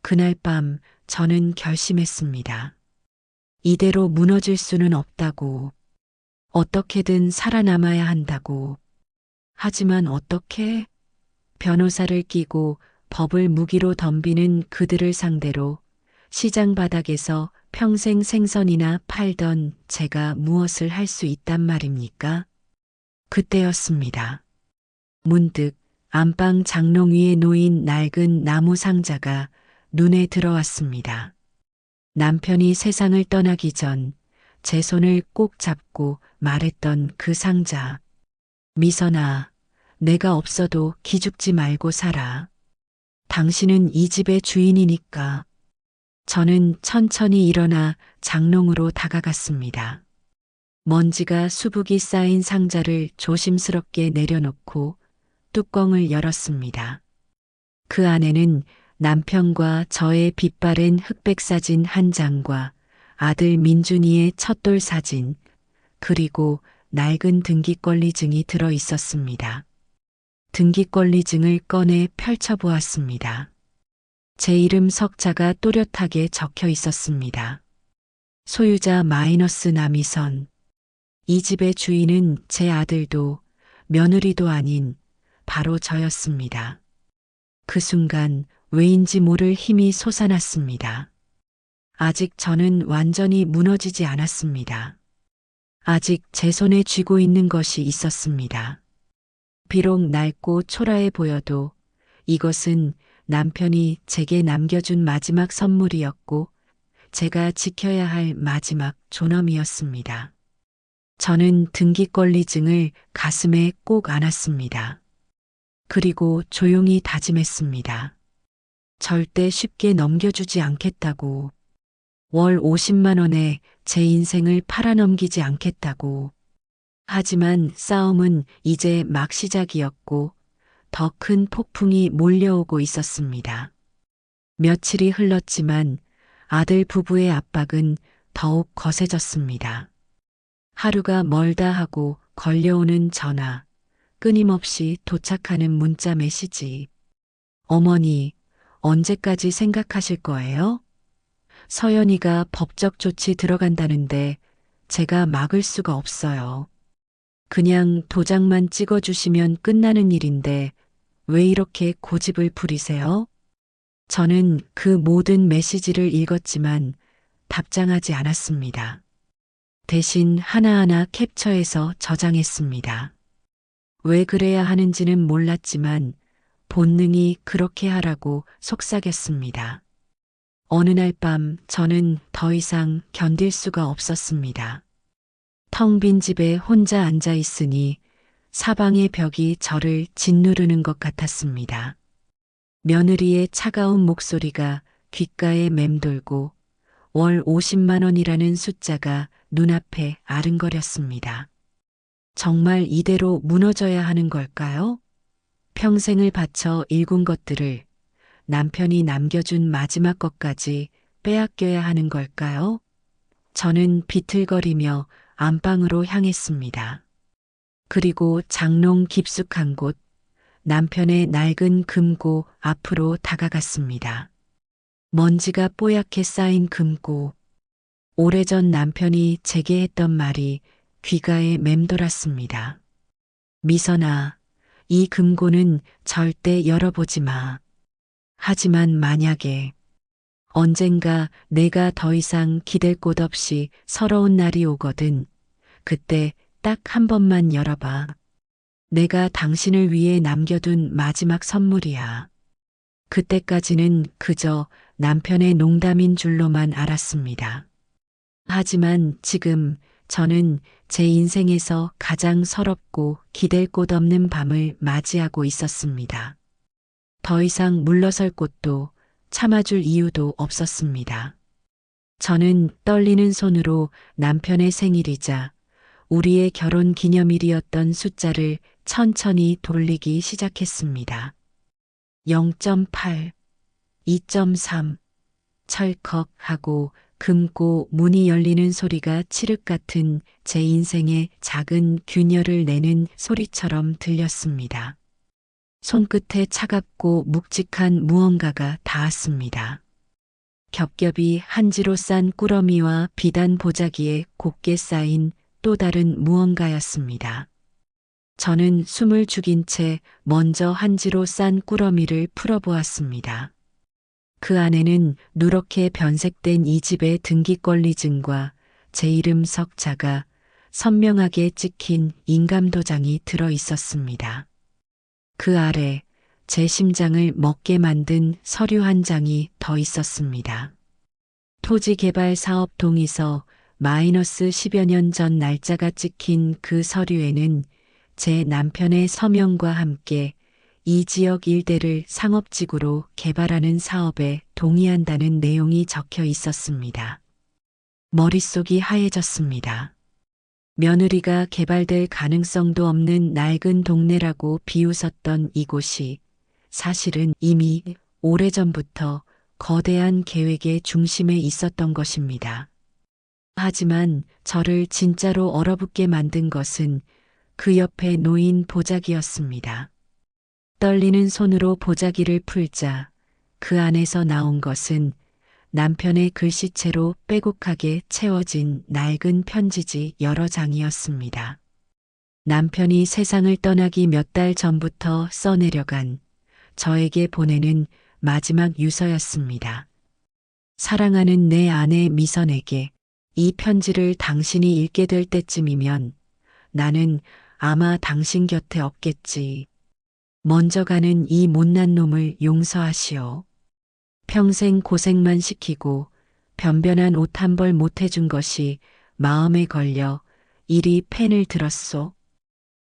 그날 밤 저는 결심했습니다. 이대로 무너질 수는 없다고. 어떻게든 살아남아야 한다고. 하지만 어떻게? 변호사를 끼고 법을 무기로 덤비는 그들을 상대로 시장 바닥에서 평생 생선이나 팔던 제가 무엇을 할 수 있단 말입니까? 그때였습니다. 문득 안방 장롱 위에 놓인 낡은 나무 상자가 눈에 들어왔습니다. 남편이 세상을 떠나기 전 제 손을 꼭 잡고 말했던 그 상자. 미선아, 내가 없어도 기죽지 말고 살아. 당신은 이 집의 주인이니까. 저는 천천히 일어나 장롱으로 다가갔습니다. 먼지가 수북이 쌓인 상자를 조심스럽게 내려놓고 뚜껑을 열었습니다. 그 안에는 남편과 저의 빛바랜 흑백 사진 한 장과 아들 민준이의 첫돌 사진, 그리고 낡은 등기권리증이 들어 있었습니다. 등기권리증을 꺼내 펼쳐보았습니다. 제 이름 석자가 또렷하게 적혀 있었습니다. 소유자 마이너스 남이선. 이 집의 주인은 제 아들도 며느리도 아닌 바로 저였습니다. 그 순간 왜인지 모를 힘이 솟아났습니다. 아직 저는 완전히 무너지지 않았습니다. 아직 제 손에 쥐고 있는 것이 있었습니다. 비록 낡고 초라해 보여도 이것은 남편이 제게 남겨준 마지막 선물이었고 제가 지켜야 할 마지막 존엄이었습니다. 저는 등기권리증을 가슴에 꼭 안았습니다. 그리고 조용히 다짐했습니다. 절대 쉽게 넘겨주지 않겠다고. 월 50만 원에 제 인생을 팔아넘기지 않겠다고. 하지만 싸움은 이제 막 시작이었고 더 큰 폭풍이 몰려오고 있었습니다. 며칠이 흘렀지만 아들 부부의 압박은 더욱 거세졌습니다. 하루가 멀다 하고 걸려오는 전화, 끊임없이 도착하는 문자 메시지. 어머니, 언제까지 생각하실 거예요? 서연이가 법적 조치 들어간다는데 제가 막을 수가 없어요. 그냥 도장만 찍어주시면 끝나는 일인데 왜 이렇게 고집을 부리세요? 저는 그 모든 메시지를 읽었지만 답장하지 않았습니다. 대신 하나하나 캡처해서 저장했습니다. 왜 그래야 하는지는 몰랐지만 본능이 그렇게 하라고 속삭였습니다. 어느 날 밤 저는 더 이상 견딜 수가 없었습니다. 텅 빈 집에 혼자 앉아 있으니 사방의 벽이 저를 짓누르는 것 같았습니다. 며느리의 차가운 목소리가 귓가에 맴돌고 월 50만 원이라는 숫자가 눈앞에 아른거렸습니다. 정말 이대로 무너져야 하는 걸까요? 평생을 바쳐 일군 것들을 남편이 남겨준 마지막 것까지 빼앗겨야 하는 걸까요? 저는 비틀거리며 안방으로 향했습니다. 그리고 장롱 깊숙한 곳, 남편의 낡은 금고 앞으로 다가갔습니다. 먼지가 뽀얗게 쌓인 금고. 오래전 남편이 제게 했던 말이 귀가에 맴돌았습니다. 미선아, 이 금고는 절대 열어보지 마. 하지만 만약에 언젠가 내가 더 이상 기댈 곳 없이 서러운 날이 오거든, 그때 딱 한 번만 열어봐. 내가 당신을 위해 남겨둔 마지막 선물이야. 그때까지는 그저 남편의 농담인 줄로만 알았습니다. 하지만 지금 저는 제 인생에서 가장 서럽고 기댈 곳 없는 밤을 맞이하고 있었습니다. 더 이상 물러설 곳도 참아줄 이유도 없었습니다. 저는 떨리는 손으로 남편의 생일이자 우리의 결혼 기념일이었던 숫자를 천천히 돌리기 시작했습니다. 0.8, 2.3, 철컥 하고 금고 문이 열리는 소리가 칠흑 같은 제 인생의 작은 균열을 내는 소리처럼 들렸습니다. 손끝에 차갑고 묵직한 무언가가 닿았습니다. 겹겹이 한지로 싼 꾸러미와 비단 보자기에 곱게 쌓인 또 다른 무언가였습니다. 저는 숨을 죽인 채 먼저 한지로 싼 꾸러미를 풀어보았습니다. 그 안에는 누렇게 변색된 이 집의 등기권리증과 제 이름 석자가 선명하게 찍힌 인감도장이 들어 있었습니다. 그 아래 제 심장을 먹게 만든 서류 한 장이 더 있었습니다. 토지개발사업 동의서 마이너스 10여 년 전 날짜가 찍힌 그 서류에는 제 남편의 서명과 함께 이 지역 일대를 상업지구로 개발하는 사업에 동의한다는 내용이 적혀 있었습니다. 머릿속이 하얘졌습니다. 며느리가 개발될 가능성도 없는 낡은 동네라고 비웃었던 이곳이 사실은 이미 오래전부터 거대한 계획의 중심에 있었던 것입니다. 하지만 저를 진짜로 얼어붙게 만든 것은 그 옆에 놓인 보자기였습니다. 떨리는 손으로 보자기를 풀자 그 안에서 나온 것은 남편의 글씨체로 빼곡하게 채워진 낡은 편지지 여러 장이었습니다. 남편이 세상을 떠나기 몇 달 전부터 써내려간 저에게 보내는 마지막 유서였습니다. 사랑하는 내 아내 미선에게 이 편지를 당신이 읽게 될 때쯤이면 나는 아마 당신 곁에 없겠지. 먼저 가는 이 못난 놈을 용서하시오. 평생 고생만 시키고 변변한 옷 한 벌 못 해준 것이 마음에 걸려 이리 펜을 들었소.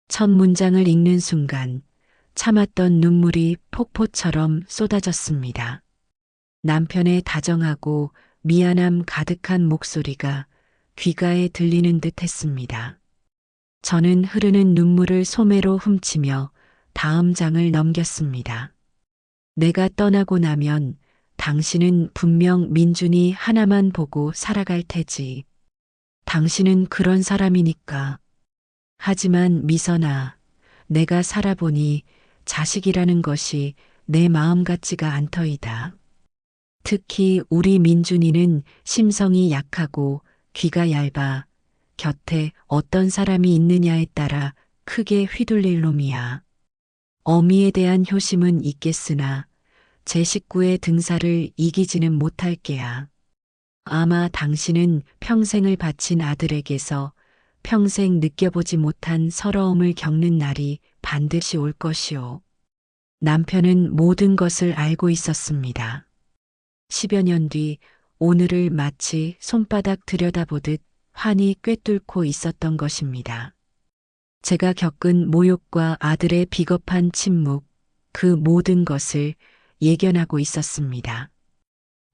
첫 문장을 읽는 순간 참았던 눈물이 폭포처럼 쏟아졌습니다. 남편의 다정하고 미안함 가득한 목소리가 귀가에 들리는 듯 했습니다. 저는 흐르는 눈물을 소매로 훔치며 다음 장을 넘겼습니다. 내가 떠나고 나면 당신은 분명 민준이 하나만 보고 살아갈 테지. 당신은 그런 사람이니까. 하지만 미선아, 내가 살아보니 자식이라는 것이 내 마음 같지가 않더이다. 특히 우리 민준이는 심성이 약하고 귀가 얇아 곁에 어떤 사람이 있느냐에 따라 크게 휘둘릴 놈이야. 어미에 대한 효심은 있겠으나 제 식구의 등살을 이기지는 못할 게야. 아마 당신은 평생을 바친 아들에게서 평생 느껴보지 못한 서러움을 겪는 날이 반드시 올 것이오. 남편은 모든 것을 알고 있었습니다. 10여 년 뒤 오늘을 마치 손바닥 들여다보듯 환히 꿰뚫고 있었던 것입니다. 제가 겪은 모욕과 아들의 비겁한 침묵, 그 모든 것을 예견하고 있었습니다.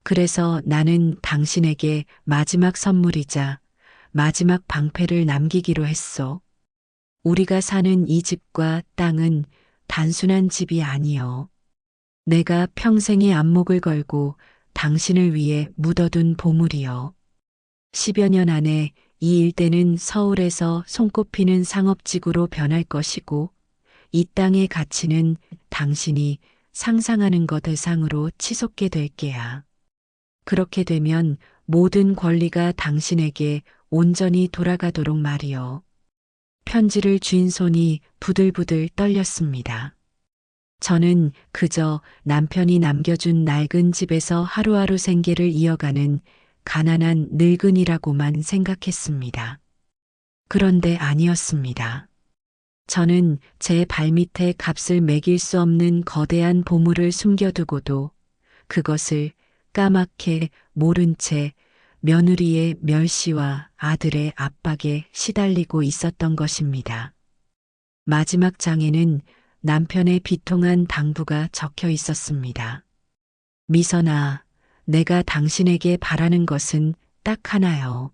그래서 나는 당신에게 마지막 선물이자 마지막 방패를 남기기로 했소. 우리가 사는 이 집과 땅은 단순한 집이 아니요. 내가 평생의 안목을 걸고 당신을 위해 묻어둔 보물이요. 10여 년 안에 이 일대는 서울에서 손꼽히는 상업지구로 변할 것이고 이 땅의 가치는 당신이 상상하는 것 이상으로 치솟게 될 게야. 그렇게 되면 모든 권리가 당신에게 온전히 돌아가도록 말이요. 편지를 쥔 손이 부들부들 떨렸습니다. 저는 그저 남편이 남겨준 낡은 집에서 하루하루 생계를 이어가는 가난한 늙은이라고만 생각했습니다. 그런데 아니었습니다. 저는 제 발밑에 값을 매길 수 없는 거대한 보물을 숨겨두고도 그것을 까맣게 모른 채 며느리의 멸시와 아들의 압박에 시달리고 있었던 것입니다. 마지막 장에는 남편의 비통한 당부가 적혀 있었습니다. 미선아, 내가 당신에게 바라는 것은 딱 하나요.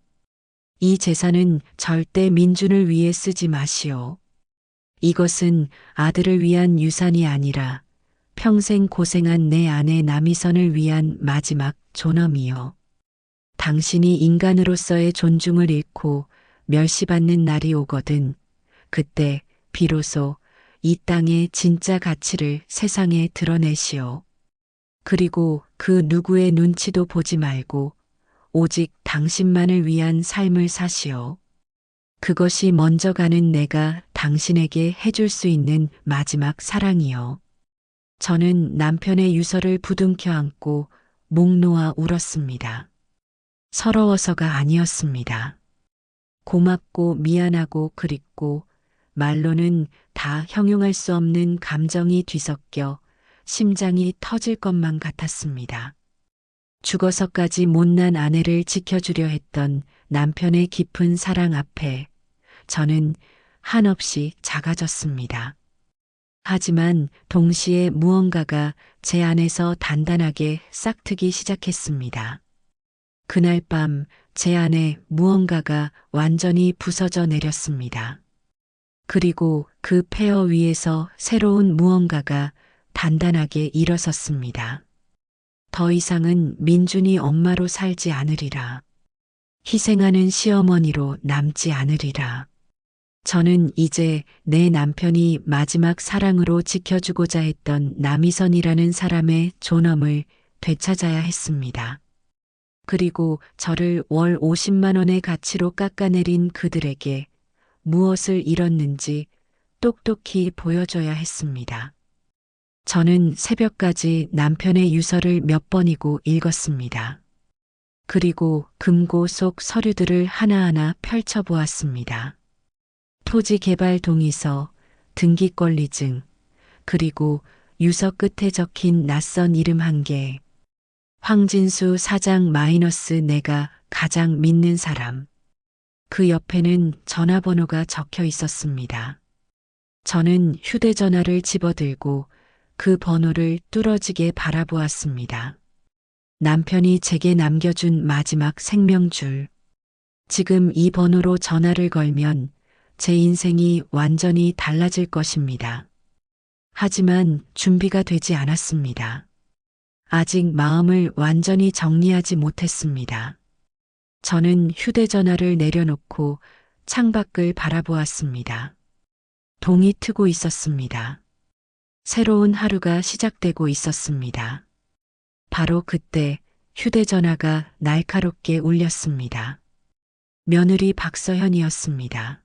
이 재산은 절대 민준을 위해 쓰지 마시오. 이것은 아들을 위한 유산이 아니라 평생 고생한 내 아내 남이선을 위한 마지막 존엄이요. 당신이 인간으로서의 존중을 잃고 멸시받는 날이 오거든 그때 비로소 이 땅의 진짜 가치를 세상에 드러내시오. 그리고 그 누구의 눈치도 보지 말고 오직 당신만을 위한 삶을 사시오. 그것이 먼저 가는 내가 당신에게 해줄 수 있는 마지막 사랑이요. 저는 남편의 유서를 부둥켜 안고 목 놓아 울었습니다. 서러워서가 아니었습니다. 고맙고 미안하고 그립고 말로는 다 형용할 수 없는 감정이 뒤섞여 심장이 터질 것만 같았습니다. 죽어서까지 못난 아내를 지켜주려 했던 남편의 깊은 사랑 앞에 저는 한없이 작아졌습니다. 하지만 동시에 무언가가 제 안에서 단단하게 싹트기 시작했습니다. 그날 밤 제 안에 무언가가 완전히 부서져 내렸습니다. 그리고 그 폐허 위에서 새로운 무언가가 단단하게 일어섰습니다. 더 이상은 민준이 엄마로 살지 않으리라. 희생하는 시어머니로 남지 않으리라. 저는 이제 내 남편이 마지막 사랑으로 지켜주고자 했던 남이선이라는 사람의 존엄을 되찾아야 했습니다. 그리고 저를 월 50만 원의 가치로 깎아내린 그들에게 무엇을 잃었는지 똑똑히 보여줘야 했습니다. 저는 새벽까지 남편의 유서를 몇 번이고 읽었습니다. 그리고 금고 속 서류들을 하나하나 펼쳐보았습니다. 토지개발 동의서, 등기권리증, 그리고 유서 끝에 적힌 낯선 이름 한 개. 황진수 사장 마이너스 내가 가장 믿는 사람. 그 옆에는 전화번호가 적혀 있었습니다. 저는 휴대전화를 집어들고 그 번호를 뚫어지게 바라보았습니다. 남편이 제게 남겨준 마지막 생명줄. 지금 이 번호로 전화를 걸면 제 인생이 완전히 달라질 것입니다. 하지만 준비가 되지 않았습니다. 아직 마음을 완전히 정리하지 못했습니다. 저는 휴대전화를 내려놓고 창밖을 바라보았습니다. 동이 트고 있었습니다. 새로운 하루가 시작되고 있었습니다. 바로 그때 휴대전화가 날카롭게 울렸습니다. 며느리 박서현이었습니다.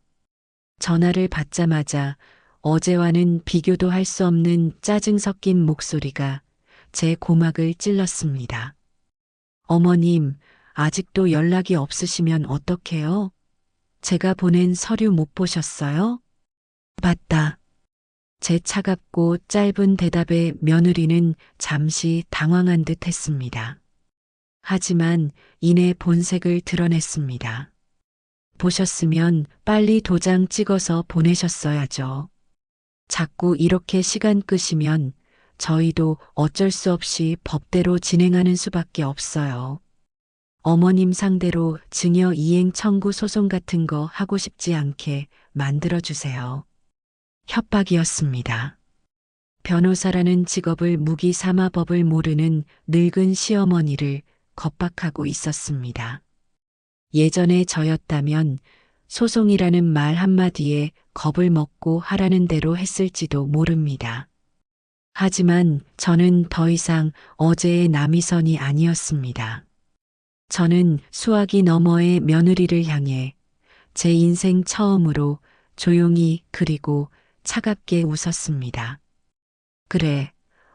전화를 받자마자 어제와는 비교도 할 수 없는 짜증 섞인 목소리가 제 고막을 찔렀습니다. 어머님, 아직도 연락이 없으시면 어떡해요? 제가 보낸 서류 못 보셨어요? 봤다. 제 차갑고 짧은 대답에 며느리는 잠시 당황한 듯 했습니다. 하지만 이내 본색을 드러냈습니다. 보셨으면 빨리 도장 찍어서 보내셨어야죠. 자꾸 이렇게 시간 끄시면 저희도 어쩔 수 없이 법대로 진행하는 수밖에 없어요. 어머님 상대로 증여 이행 청구 소송 같은 거 하고 싶지 않게 만들어주세요. 협박이었습니다. 변호사라는 직업을 무기 삼아 법을 모르는 늙은 시어머니를 겁박하고 있었습니다. 예전에 저였다면 소송이라는 말 한마디에 겁을 먹고 하라는 대로 했을지도 모릅니다. 하지만 저는 더 이상 어제의 남이선이 아니었습니다. 저는 수화기 너머의 며느리를 향해 제 인생 처음으로 조용히 그리고 차갑게 웃었습니다. 그래,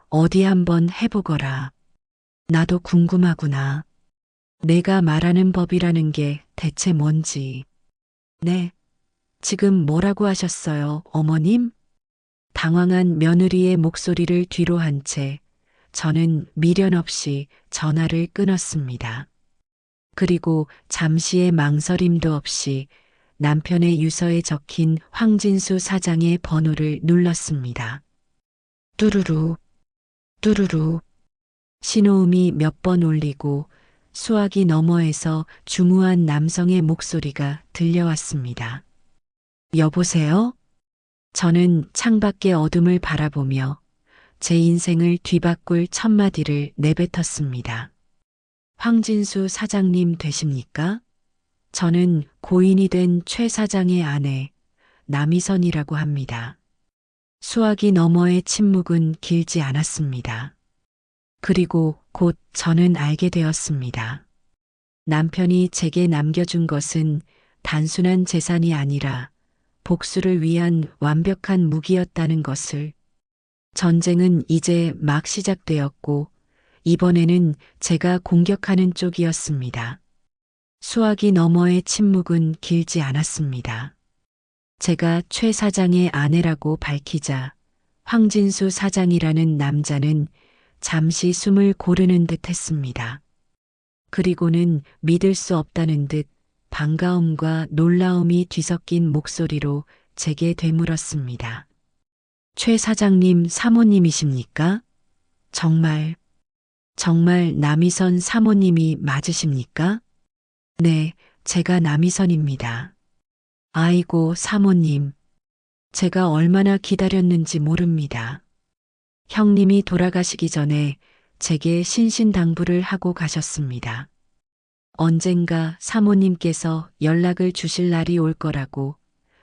어디 한번 해보거라. 나도 궁금하구나. 내가 말하는 법이라는 게 대체 뭔지. 네, 지금 뭐라고 하셨어요, 어머님? 당황한 며느리의 목소리를 뒤로 한 채 저는 미련 없이 전화를 끊었습니다. 그리고 잠시의 망설임도 없이 남편의 유서에 적힌 황진수 사장의 번호를 눌렀습니다. 뚜루루, 뚜루루. 신호음이 몇 번 울리고 수화기 너머에서 중후한 남성의 목소리가 들려왔습니다. 여보세요? 저는 창밖의 어둠을 바라보며 제 인생을 뒤바꿀 첫마디를 내뱉었습니다. 황진수 사장님 되십니까? 저는 고인이 된 최 사장의 아내 남이선이라고 합니다. 수화기 너머의 침묵은 길지 않았습니다. 그리고 곧 저는 알게 되었습니다. 남편이 제게 남겨준 것은 단순한 재산이 아니라 복수를 위한 완벽한 무기였다는 것을. 전쟁은 이제 막 시작되었고 이번에는 제가 공격하는 쪽이었습니다. 수화기 너머의 침묵은 길지 않았습니다. 제가 최 사장의 아내라고 밝히자 황진수 사장이라는 남자는 잠시 숨을 고르는 듯 했습니다. 그리고는 믿을 수 없다는 듯 반가움과 놀라움이 뒤섞인 목소리로 제게 되물었습니다. 최 사장님 사모님이십니까? 정말 남이선 사모님이 맞으십니까? 네, 제가 남이선입니다. 아이고, 사모님. 제가 얼마나 기다렸는지 모릅니다. 형님이 돌아가시기 전에 제게 신신당부를 하고 가셨습니다. 언젠가 사모님께서 연락을 주실 날이 올 거라고,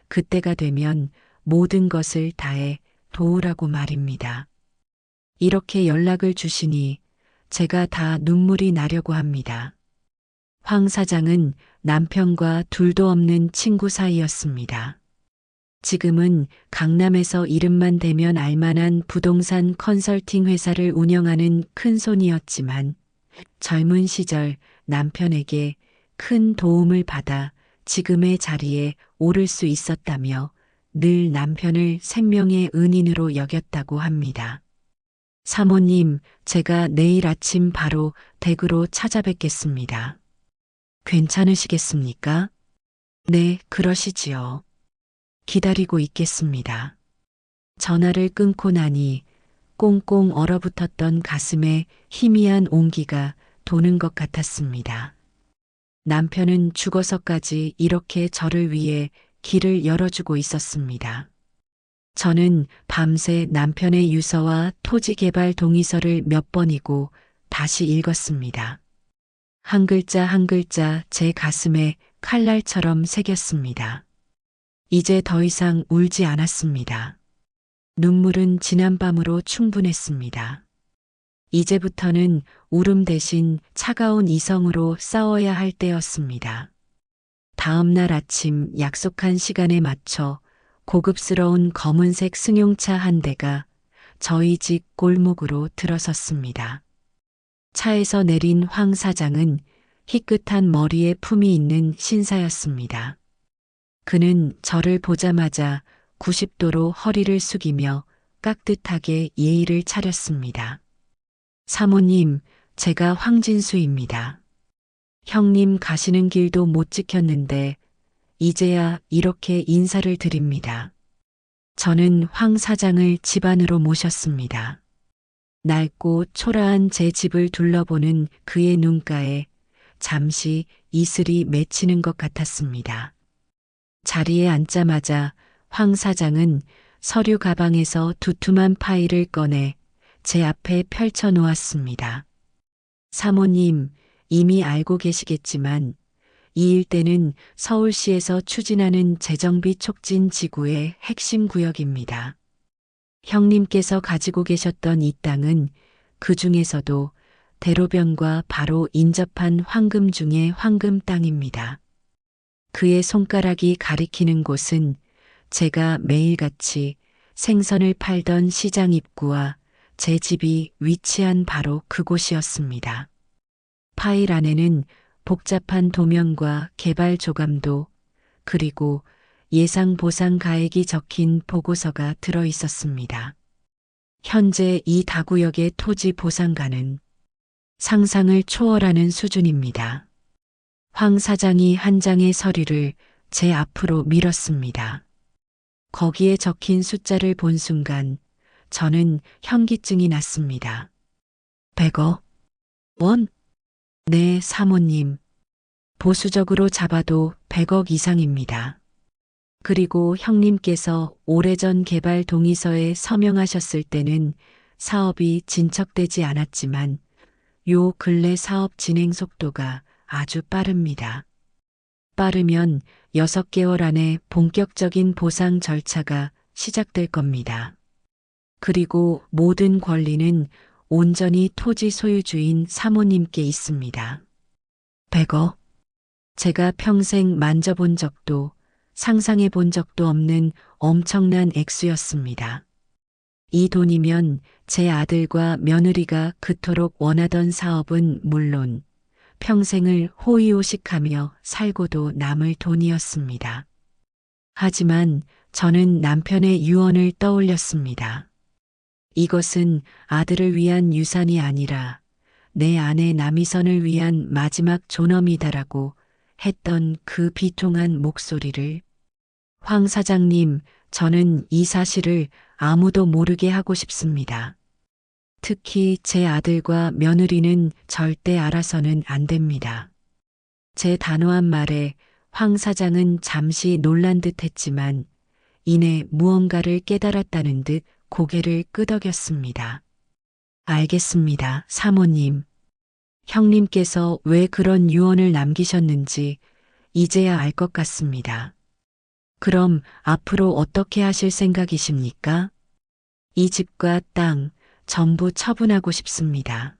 그때가 되면 모든 것을 다해 도우라고 말입니다. 이렇게 연락을 주시니 제가 다 눈물이 나려고 합니다. 황 사장은 남편과 둘도 없는 친구 사이였습니다. 지금은 강남에서 이름만 대면 알만한 부동산 컨설팅 회사를 운영하는 큰손이었지만 젊은 시절 남편에게 큰 도움을 받아 지금의 자리에 오를 수 있었다며 늘 남편을 생명의 은인으로 여겼다고 합니다. 사모님, 제가 내일 아침 바로 댁으로 찾아뵙겠습니다. 괜찮으시겠습니까? 네, 그러시지요. 기다리고 있겠습니다. 전화를 끊고 나니 꽁꽁 얼어붙었던 가슴에 희미한 온기가 도는 것 같았습니다. 남편은 죽어서까지 이렇게 저를 위해 길을 열어주고 있었습니다. 저는 밤새 남편의 유서와 토지 개발 동의서를 몇 번이고 다시 읽었습니다. 한 글자 한 글자 제 가슴에 칼날처럼 새겼습니다. 이제 더 이상 울지 않았습니다. 눈물은 지난 밤으로 충분했습니다. 이제부터는 울음 대신 차가운 이성으로 싸워야 할 때였습니다. 다음 날 아침 약속한 시간에 맞춰 고급스러운 검은색 승용차 한 대가 저희 집 골목으로 들어섰습니다. 차에서 내린 황 사장은 희끗한 머리에 품이 있는 신사였습니다. 그는 저를 보자마자 90도로 허리를 숙이며 깍듯하게 예의를 차렸습니다. 사모님, 제가 황진수입니다. 형님 가시는 길도 못 지켰는데 이제야 이렇게 인사를 드립니다. 저는 황 사장을 집 안으로 모셨습니다. 낡고 초라한 제 집을 둘러보는 그의 눈가에 잠시 이슬이 맺히는 것 같았습니다. 자리에 앉자마자 황 사장은 서류 가방에서 두툼한 파일을 꺼내 제 앞에 펼쳐 놓았습니다. 사모님, 이미 알고 계시겠지만 이 일대는 서울시에서 추진하는 재정비 촉진 지구의 핵심 구역입니다. 형님께서 가지고 계셨던 이 땅은 그 중에서도 대로변과 바로 인접한 황금 중의 황금 땅입니다. 그의 손가락이 가리키는 곳은 제가 매일같이 생선을 팔던 시장 입구와 제 집이 위치한 바로 그곳이었습니다. 파일 안에는 복잡한 도면과 개발 조감도 그리고 예상 보상 가액이 적힌 보고서가 들어 있었습니다. 현재 이 다구역의 토지 보상가는 상상을 초월하는 수준입니다. 황 사장이 한 장의 서류를 제 앞으로 밀었습니다. 거기에 적힌 숫자를 본 순간 저는 현기증이 났습니다. 100억 원? 네, 사모님. 보수적으로 잡아도 100억 이상입니다. 그리고 형님께서 오래전 개발 동의서에 서명하셨을 때는 사업이 진척되지 않았지만 요 근래 사업 진행 속도가 아주 빠릅니다. 빠르면 6개월 안에 본격적인 보상 절차가 시작될 겁니다. 그리고 모든 권리는 온전히 토지 소유주인 사모님께 있습니다. 100억. 제가 평생 만져본 적도 상상해 본 적도 없는 엄청난 액수였습니다. 이 돈이면 제 아들과 며느리가 그토록 원하던 사업은 물론 평생을 호의호식하며 살고도 남을 돈이었습니다. 하지만 저는 남편의 유언을 떠올렸습니다. 이것은 아들을 위한 유산이 아니라 내 아내 남이선을 위한 마지막 존엄이다라고 했던 그 비통한 목소리를 황 사장님, 저는 이 사실을 아무도 모르게 하고 싶습니다. 특히 제 아들과 며느리는 절대 알아서는 안 됩니다. 제 단호한 말에 황 사장은 잠시 놀란 듯 했지만 이내 무언가를 깨달았다는 듯 고개를 끄덕였습니다. 알겠습니다, 사모님. 형님께서 왜 그런 유언을 남기셨는지 이제야 알 것 같습니다. 그럼 앞으로 어떻게 하실 생각이십니까? 이 집과 땅 전부 처분하고 싶습니다.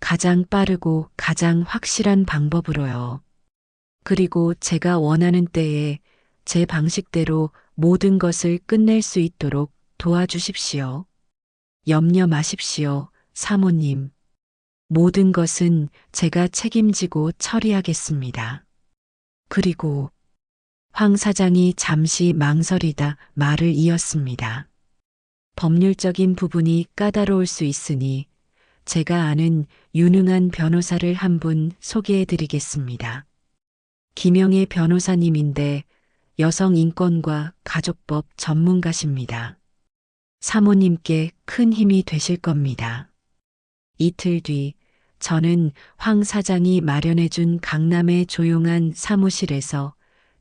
가장 빠르고 가장 확실한 방법으로요. 그리고 제가 원하는 때에 제 방식대로 모든 것을 끝낼 수 있도록 도와주십시오. 염려 마십시오, 사모님. 모든 것은 제가 책임지고 처리하겠습니다. 그리고 황 사장이 잠시 망설이다 말을 이었습니다. 법률적인 부분이 까다로울 수 있으니 제가 아는 유능한 변호사를 한 분 소개해 드리겠습니다. 김영애 변호사님인데 여성 인권과 가족법 전문가십니다. 사모님께 큰 힘이 되실 겁니다. 이틀 뒤 저는 황 사장이 마련해 준 강남의 조용한 사무실에서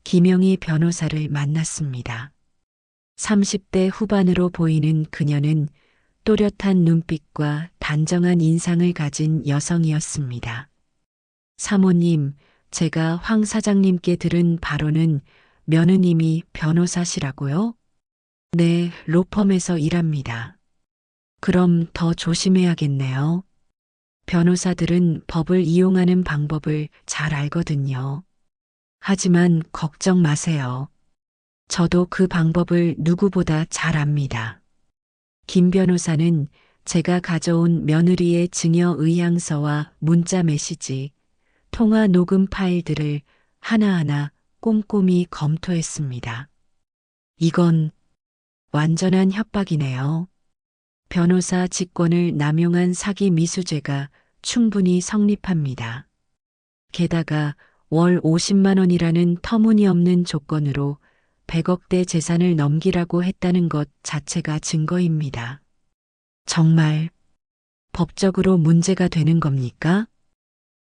김영희 변호사를 만났습니다. 30대 후반으로 보이는 그녀는 또렷한 눈빛과 단정한 인상을 가진 여성이었습니다. 사모님, 제가 황 사장님께 들은 바로는 며느님이 변호사시라고요? 네, 로펌에서 일합니다. 그럼 더 조심해야겠네요. 변호사들은 법을 이용하는 방법을 잘 알거든요. 하지만 걱정 마세요. 저도 그 방법을 누구보다 잘 압니다. 김 변호사는 제가 가져온 며느리의 증여 의향서와 문자 메시지, 통화 녹음 파일들을 하나하나 꼼꼼히 검토했습니다. 이건 완전한 협박이네요. 변호사 직권을 남용한 사기 미수죄가 충분히 성립합니다. 게다가 월 50만 원이라는 터무니없는 조건으로 100억대 재산을 넘기라고 했다는 것 자체가 증거입니다. 정말 법적으로 문제가 되는 겁니까?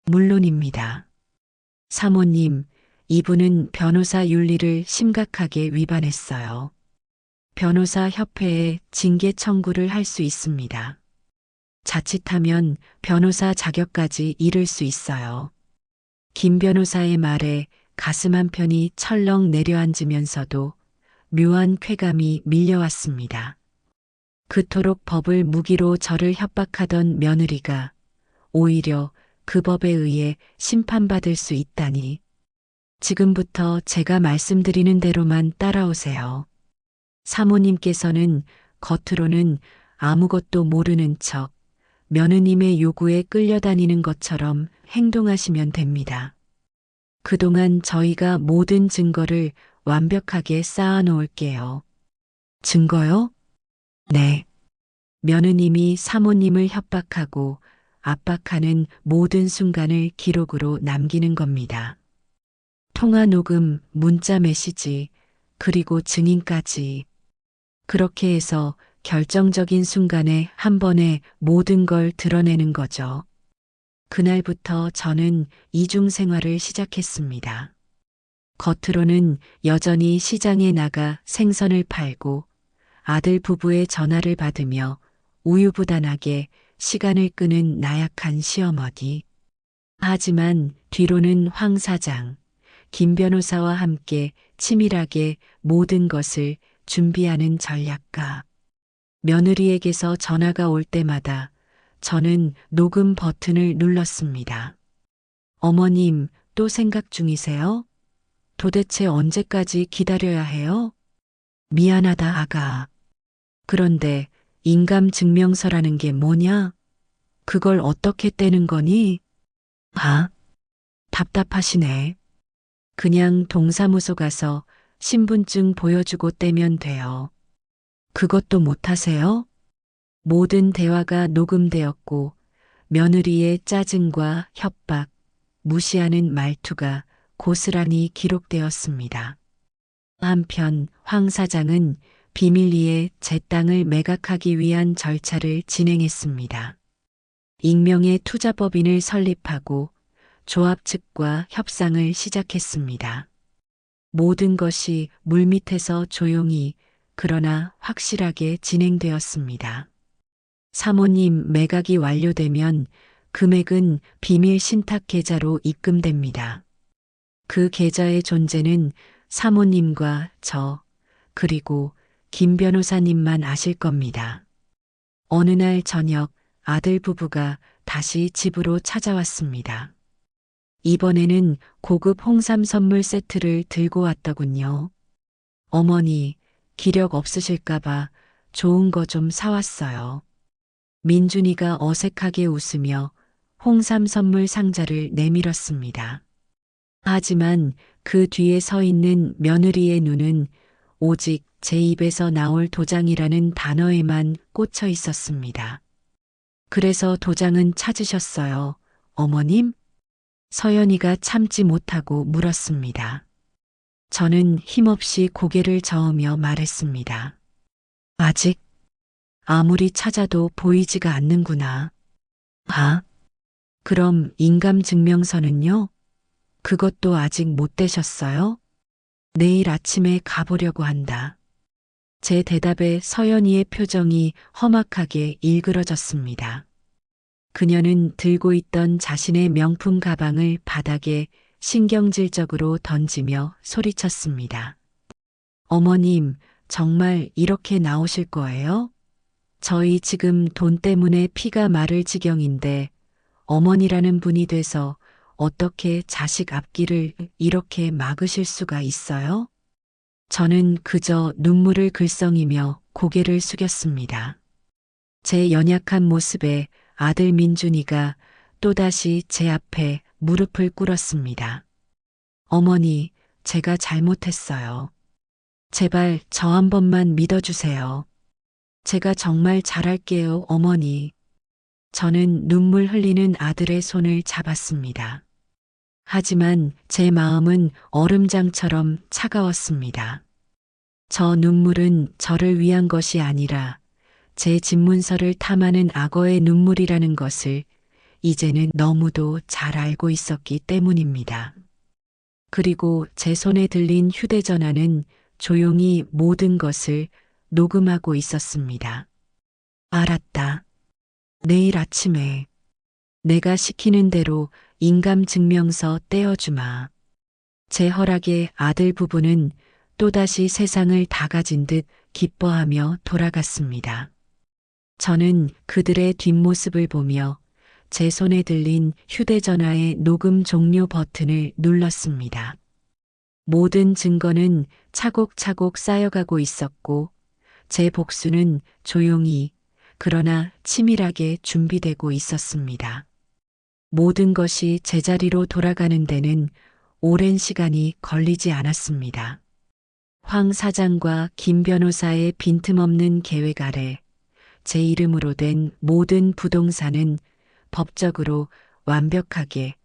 물론입니다. 사모님, 이분은 변호사 윤리를 심각하게 위반했어요. 변호사 협회에 징계 청구를 할 수 있습니다. 자칫하면 변호사 자격까지 잃을 수 있어요. 김 변호사의 말에 가슴 한편이 철렁 내려앉으면서도 묘한 쾌감이 밀려왔습니다. 그토록 법을 무기로 저를 협박하던 며느리가 오히려 그 법에 의해 심판받을 수 있다니. 지금부터 제가 말씀드리는 대로만 따라오세요. 사모님께서는 겉으로는 아무것도 모르는 척 며느님의 요구에 끌려다니는 것처럼 행동하시면 됩니다. 그동안 저희가 모든 증거를 완벽하게 쌓아 놓을게요. 증거요? 네. 며느님이 사모님을 협박하고 압박하는 모든 순간을 기록으로 남기는 겁니다. 통화 녹음, 문자 메시지, 그리고 증인까지. 그렇게 해서 결정적인 순간에 한 번에 모든 걸 드러내는 거죠. 그날부터 저는 이중 생활을 시작했습니다. 겉으로는 여전히 시장에 나가 생선을 팔고 아들 부부의 전화를 받으며 우유부단하게 시간을 끄는 나약한 시어머니. 하지만 뒤로는 황 사장, 김 변호사와 함께 치밀하게 모든 것을 준비하는 전략가. 며느리에게서 전화가 올 때마다 저는 녹음 버튼을 눌렀습니다. 어머님, 또 생각 중이세요? 도대체 언제까지 기다려야 해요? 미안하다, 아가. 그런데 인감증명서라는 게 뭐냐? 그걸 어떻게 떼는 거니? 아, 답답하시네. 그냥 동사무소 가서 신분증 보여주고 떼면 돼요. 그것도 못하세요? 모든 대화가 녹음되었고 며느리의 짜증과 협박, 무시하는 말투가 고스란히 기록되었습니다. 한편 황 사장은 비밀리에 제 땅을 매각하기 위한 절차를 진행했습니다. 익명의 투자법인을 설립하고 조합 측과 협상을 시작했습니다. 모든 것이 물밑에서 조용히 그러나 확실하게 진행되었습니다. 사모님 매각이 완료되면 금액은 비밀 신탁 계좌로 입금됩니다. 그 계좌의 존재는 사모님과 저, 그리고 김 변호사님만 아실 겁니다. 어느 날 저녁 아들 부부가 다시 집으로 찾아왔습니다. 이번에는 고급 홍삼 선물 세트를 들고 왔더군요. 어머니, 기력 없으실까봐 좋은 거 좀 사왔어요. 민준이가 어색하게 웃으며 홍삼 선물 상자를 내밀었습니다. 하지만 그 뒤에 서 있는 며느리의 눈은 오직 제 입에서 나올 도장이라는 단어에만 꽂혀 있었습니다. 그래서 도장은 찾으셨어요, 어머님? 서연이가 참지 못하고 물었습니다. 저는 힘없이 고개를 저으며 말했습니다. 아직 아무리 찾아도 보이지가 않는구나. 아, 그럼 인감증명서는요? 그것도 아직 못 떼셨어요? 내일 아침에 가보려고 한다. 제 대답에 서연이의 표정이 험악하게 일그러졌습니다. 그녀는 들고 있던 자신의 명품 가방을 바닥에 신경질적으로 던지며 소리쳤습니다. 어머님, 정말 이렇게 나오실 거예요? 저희 지금 돈 때문에 피가 마를 지경인데 어머니라는 분이 돼서 어떻게 자식 앞길을 이렇게 막으실 수가 있어요? 저는 그저 눈물을 글썽이며 고개를 숙였습니다. 제 연약한 모습에 아들 민준이가 또다시 제 앞에 무릎을 꿇었습니다. 어머니, 제가 잘못했어요. 제발 저 한 번만 믿어주세요. 제가 정말 잘할게요, 어머니. 저는 눈물 흘리는 아들의 손을 잡았습니다. 하지만 제 마음은 얼음장처럼 차가웠습니다. 저 눈물은 저를 위한 것이 아니라 제 집문서를 탐하는 악어의 눈물이라는 것을 이제는 너무도 잘 알고 있었기 때문입니다. 그리고 제 손에 들린 휴대전화는 조용히 모든 것을 녹음하고 있었습니다. 알았다. 내일 아침에 내가 시키는 대로 인감증명서 떼어주마. 제 허락에 아들 부부는 또다시 세상을 다 가진 듯 기뻐하며 돌아갔습니다. 저는 그들의 뒷모습을 보며 제 손에 들린 휴대전화의 녹음 종료 버튼을 눌렀습니다. 모든 증거는 차곡차곡 쌓여가고 있었고 제 복수는 조용히 그러나 치밀하게 준비되고 있었습니다. 모든 것이 제자리로 돌아가는 데는 오랜 시간이 걸리지 않았습니다. 황 사장과 김 변호사의 빈틈없는 계획 아래 제 이름으로 된 모든 부동산은 법적으로 완벽하게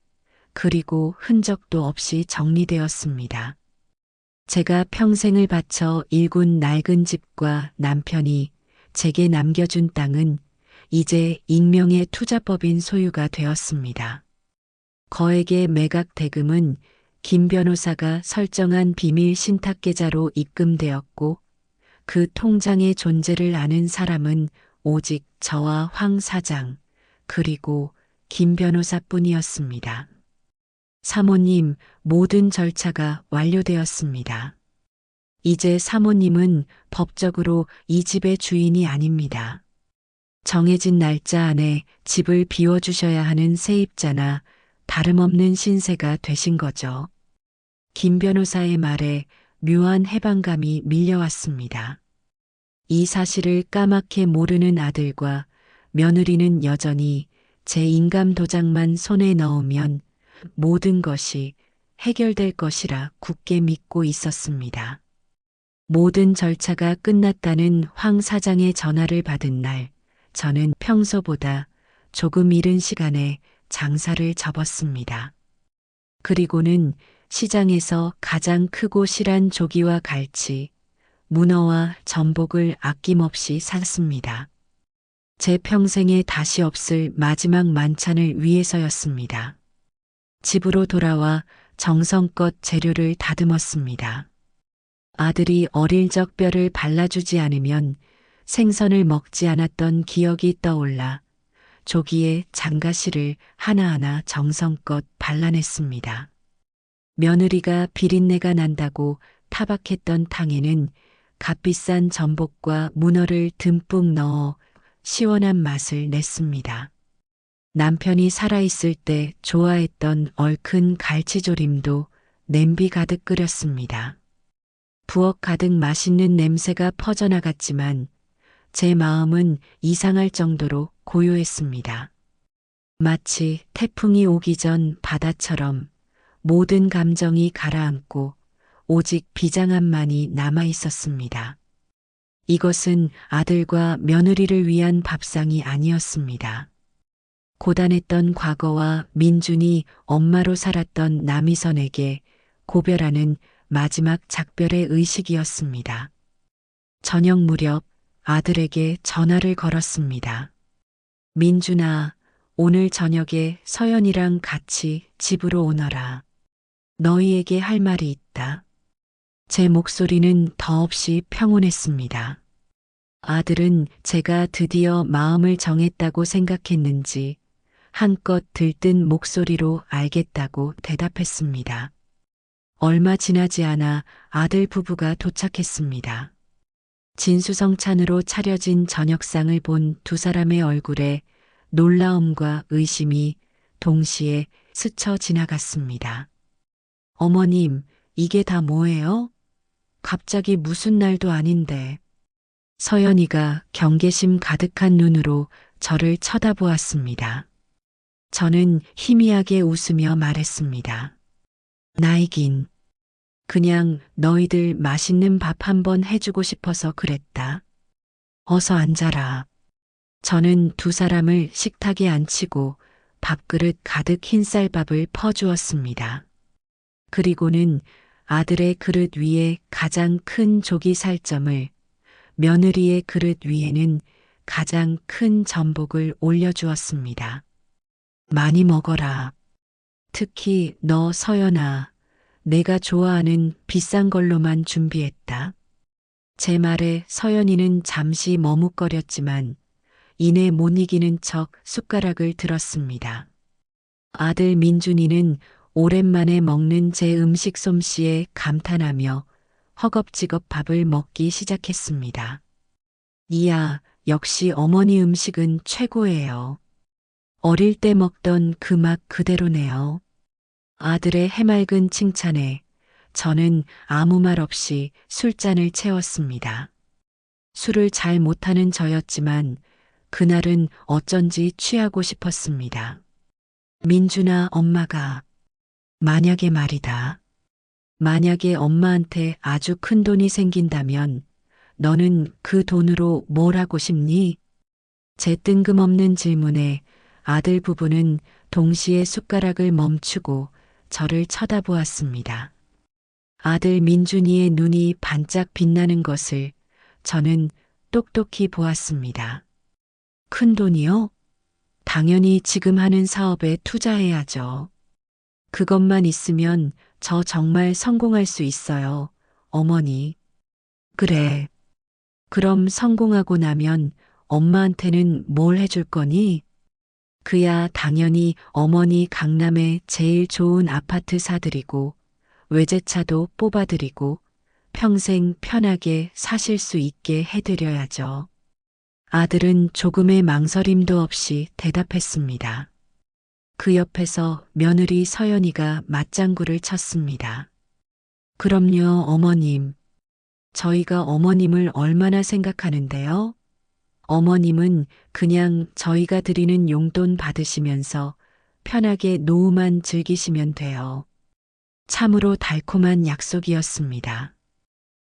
그리고 흔적도 없이 정리되었습니다. 제가 평생을 바쳐 일군 낡은 집과 남편이 제게 남겨준 땅은 이제 익명의 투자법인 소유가 되었습니다. 거액의 매각 대금은 김 변호사가 설정한 비밀 신탁 계좌로 입금되었고 그 통장의 존재를 아는 사람은 오직 저와 황 사장 그리고 김 변호사뿐이었습니다. 사모님, 모든 절차가 완료되었습니다. 이제 사모님은 법적으로 이 집의 주인이 아닙니다. 정해진 날짜 안에 집을 비워주셔야 하는 세입자나 다름없는 신세가 되신 거죠. 김 변호사의 말에 묘한 해방감이 밀려왔습니다. 이 사실을 까맣게 모르는 아들과 며느리는 여전히 제 인감 도장만 손에 넣으면 모든 것이 해결될 것이라 굳게 믿고 있었습니다. 모든 절차가 끝났다는 황 사장의 전화를 받은 날, 저는 평소보다 조금 이른 시간에 장사를 접었습니다. 그리고는 시장에서 가장 크고 실한 조기와 갈치, 문어와 전복을 아낌없이 샀습니다. 제 평생에 다시 없을 마지막 만찬을 위해서였습니다. 집으로 돌아와 정성껏 재료를 다듬었습니다. 아들이 어릴 적 뼈를 발라주지 않으면 생선을 먹지 않았던 기억이 떠올라 조기에 장가시를 하나하나 정성껏 발라냈습니다. 며느리가 비린내가 난다고 타박했던 탕에는 값비싼 전복과 문어를 듬뿍 넣어 시원한 맛을 냈습니다. 남편이 살아있을 때 좋아했던 얼큰 갈치조림도 냄비 가득 끓였습니다. 부엌 가득 맛있는 냄새가 퍼져나갔지만 제 마음은 이상할 정도로 고요했습니다. 마치 태풍이 오기 전 바다처럼 모든 감정이 가라앉고 오직 비장함만이 남아 있었습니다. 이것은 아들과 며느리를 위한 밥상이 아니었습니다. 고단했던 과거와 민준이 엄마로 살았던 남이선에게 고별하는 마지막 작별의 의식이었습니다. 저녁 무렵 아들에게 전화를 걸었습니다. 민준아, 오늘 저녁에 서연이랑 같이 집으로 오너라. 너희에게 할 말이 있다. 제 목소리는 더없이 평온했습니다. 아들은 제가 드디어 마음을 정했다고 생각했는지 한껏 들뜬 목소리로 알겠다고 대답했습니다. 얼마 지나지 않아 아들 부부가 도착했습니다. 진수성찬으로 차려진 저녁상을 본 두 사람의 얼굴에 놀라움과 의심이 동시에 스쳐 지나갔습니다. 어머님, 이게 다 뭐예요? 갑자기 무슨 날도 아닌데. 서연이가 경계심 가득한 눈으로 저를 쳐다보았습니다. 저는 희미하게 웃으며 말했습니다. 나이긴 그냥 너희들 맛있는 밥 한번 해주고 싶어서 그랬다. 어서 앉아라. 저는 두 사람을 식탁에 앉히고 밥그릇 가득 흰쌀밥을 퍼주었습니다. 그리고는 아들의 그릇 위에 가장 큰 조기 살점을, 며느리의 그릇 위에는 가장 큰 전복을 올려주었습니다. 많이 먹어라. 특히 너 서연아, 내가 좋아하는 비싼 걸로만 준비했다. 제 말에 서연이는 잠시 머뭇거렸지만 이내 못 이기는 척 숟가락을 들었습니다. 아들 민준이는 오랜만에 먹는 제 음식 솜씨에 감탄하며 허겁지겁 밥을 먹기 시작했습니다. 이야, 역시 어머니 음식은 최고예요. 어릴 때 먹던 그 맛 그대로네요. 아들의 해맑은 칭찬에 저는 아무 말 없이 술잔을 채웠습니다. 술을 잘 못하는 저였지만 그날은 어쩐지 취하고 싶었습니다. 민준아, 엄마가 만약에 말이다. 만약에 엄마한테 아주 큰 돈이 생긴다면 너는 그 돈으로 뭘 하고 싶니? 제 뜬금없는 질문에 아들 부부는 동시에 숟가락을 멈추고 저를 쳐다보았습니다. 아들 민준이의 눈이 반짝 빛나는 것을 저는 똑똑히 보았습니다. 큰 돈이요? 당연히 지금 하는 사업에 투자해야죠. 그것만 있으면 저 정말 성공할 수 있어요, 어머니. 그래. 그럼 성공하고 나면 엄마한테는 뭘 해줄 거니? 그야 당연히 어머니 강남에 제일 좋은 아파트 사드리고 외제차도 뽑아드리고 평생 편하게 사실 수 있게 해드려야죠. 아들은 조금의 망설임도 없이 대답했습니다. 그 옆에서 며느리 서연이가 맞장구를 쳤습니다. 그럼요, 어머님. 저희가 어머님을 얼마나 생각하는데요? 어머님은 그냥 저희가 드리는 용돈 받으시면서 편하게 노후만 즐기시면 돼요. 참으로 달콤한 약속이었습니다.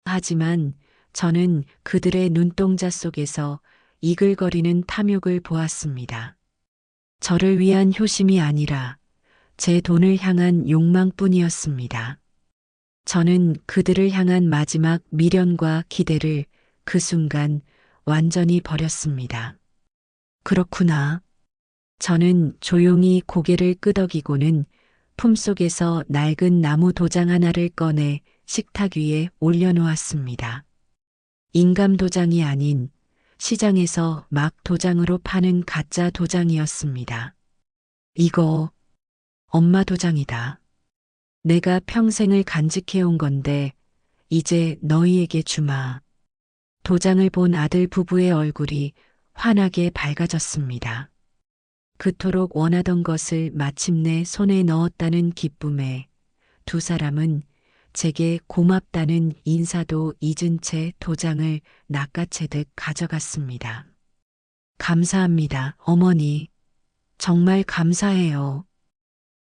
하지만 저는 그들의 눈동자 속에서 이글거리는 탐욕을 보았습니다. 저를 위한 효심이 아니라 제 돈을 향한 욕망뿐이었습니다. 저는 그들을 향한 마지막 미련과 기대를 그 순간 완전히 버렸습니다. 그렇구나. 저는 조용히 고개를 끄덕이고는 품속에서 낡은 나무 도장 하나를 꺼내 식탁 위에 올려놓았습니다. 인감 도장이 아닌 시장에서 막 도장으로 파는 가짜 도장이었습니다. 이거 엄마 도장이다. 내가 평생을 간직해온 건데 이제 너희에게 주마. 도장을 본 아들 부부의 얼굴이 환하게 밝아졌습니다. 그토록 원하던 것을 마침내 손에 넣었다는 기쁨에 두 사람은 제게 고맙다는 인사도 잊은 채 도장을 낚아채듯 가져갔습니다. 감사합니다, 어머니. 정말 감사해요.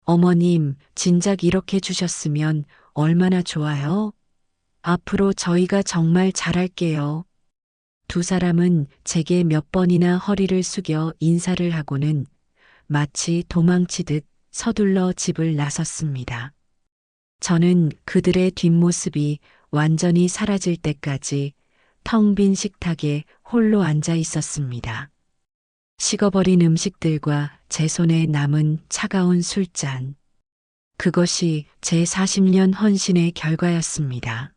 어머님, 진작 이렇게 주셨으면 얼마나 좋아요? 앞으로 저희가 정말 잘할게요. 두 사람은 제게 몇 번이나 허리를 숙여 인사를 하고는 마치 도망치듯 서둘러 집을 나섰습니다. 저는 그들의 뒷모습이 완전히 사라질 때까지 텅 빈 식탁에 홀로 앉아 있었습니다. 식어버린 음식들과 제 손에 남은 차가운 술잔. 그것이 제 40년 헌신의 결과였습니다.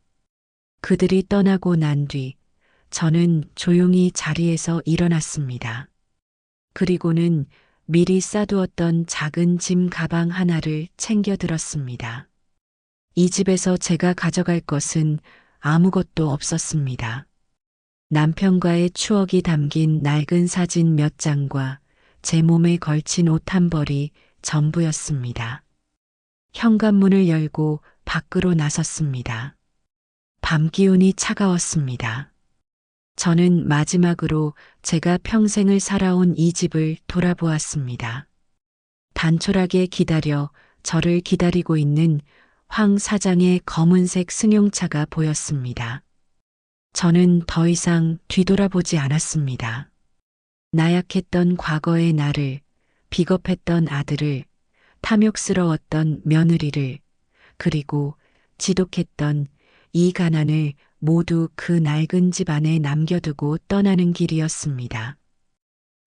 그들이 떠나고 난 뒤 저는 조용히 자리에서 일어났습니다. 그리고는 미리 싸두었던 작은 짐 가방 하나를 챙겨 들었습니다. 이 집에서 제가 가져갈 것은 아무것도 없었습니다. 남편과의 추억이 담긴 낡은 사진 몇 장과 제 몸에 걸친 옷 한 벌이 전부였습니다. 현관문을 열고 밖으로 나섰습니다. 밤 기운이 차가웠습니다. 저는 마지막으로 제가 평생을 살아온 이 집을 돌아보았습니다. 단촐하게 기다려 저를 기다리고 있는 황 사장의 검은색 승용차가 보였습니다. 저는 더 이상 뒤돌아보지 않았습니다. 나약했던 과거의 나를, 비겁했던 아들을, 탐욕스러웠던 며느리를, 그리고 지독했던 이 가난을 모두 그 낡은 집 안에 남겨두고 떠나는 길이었습니다.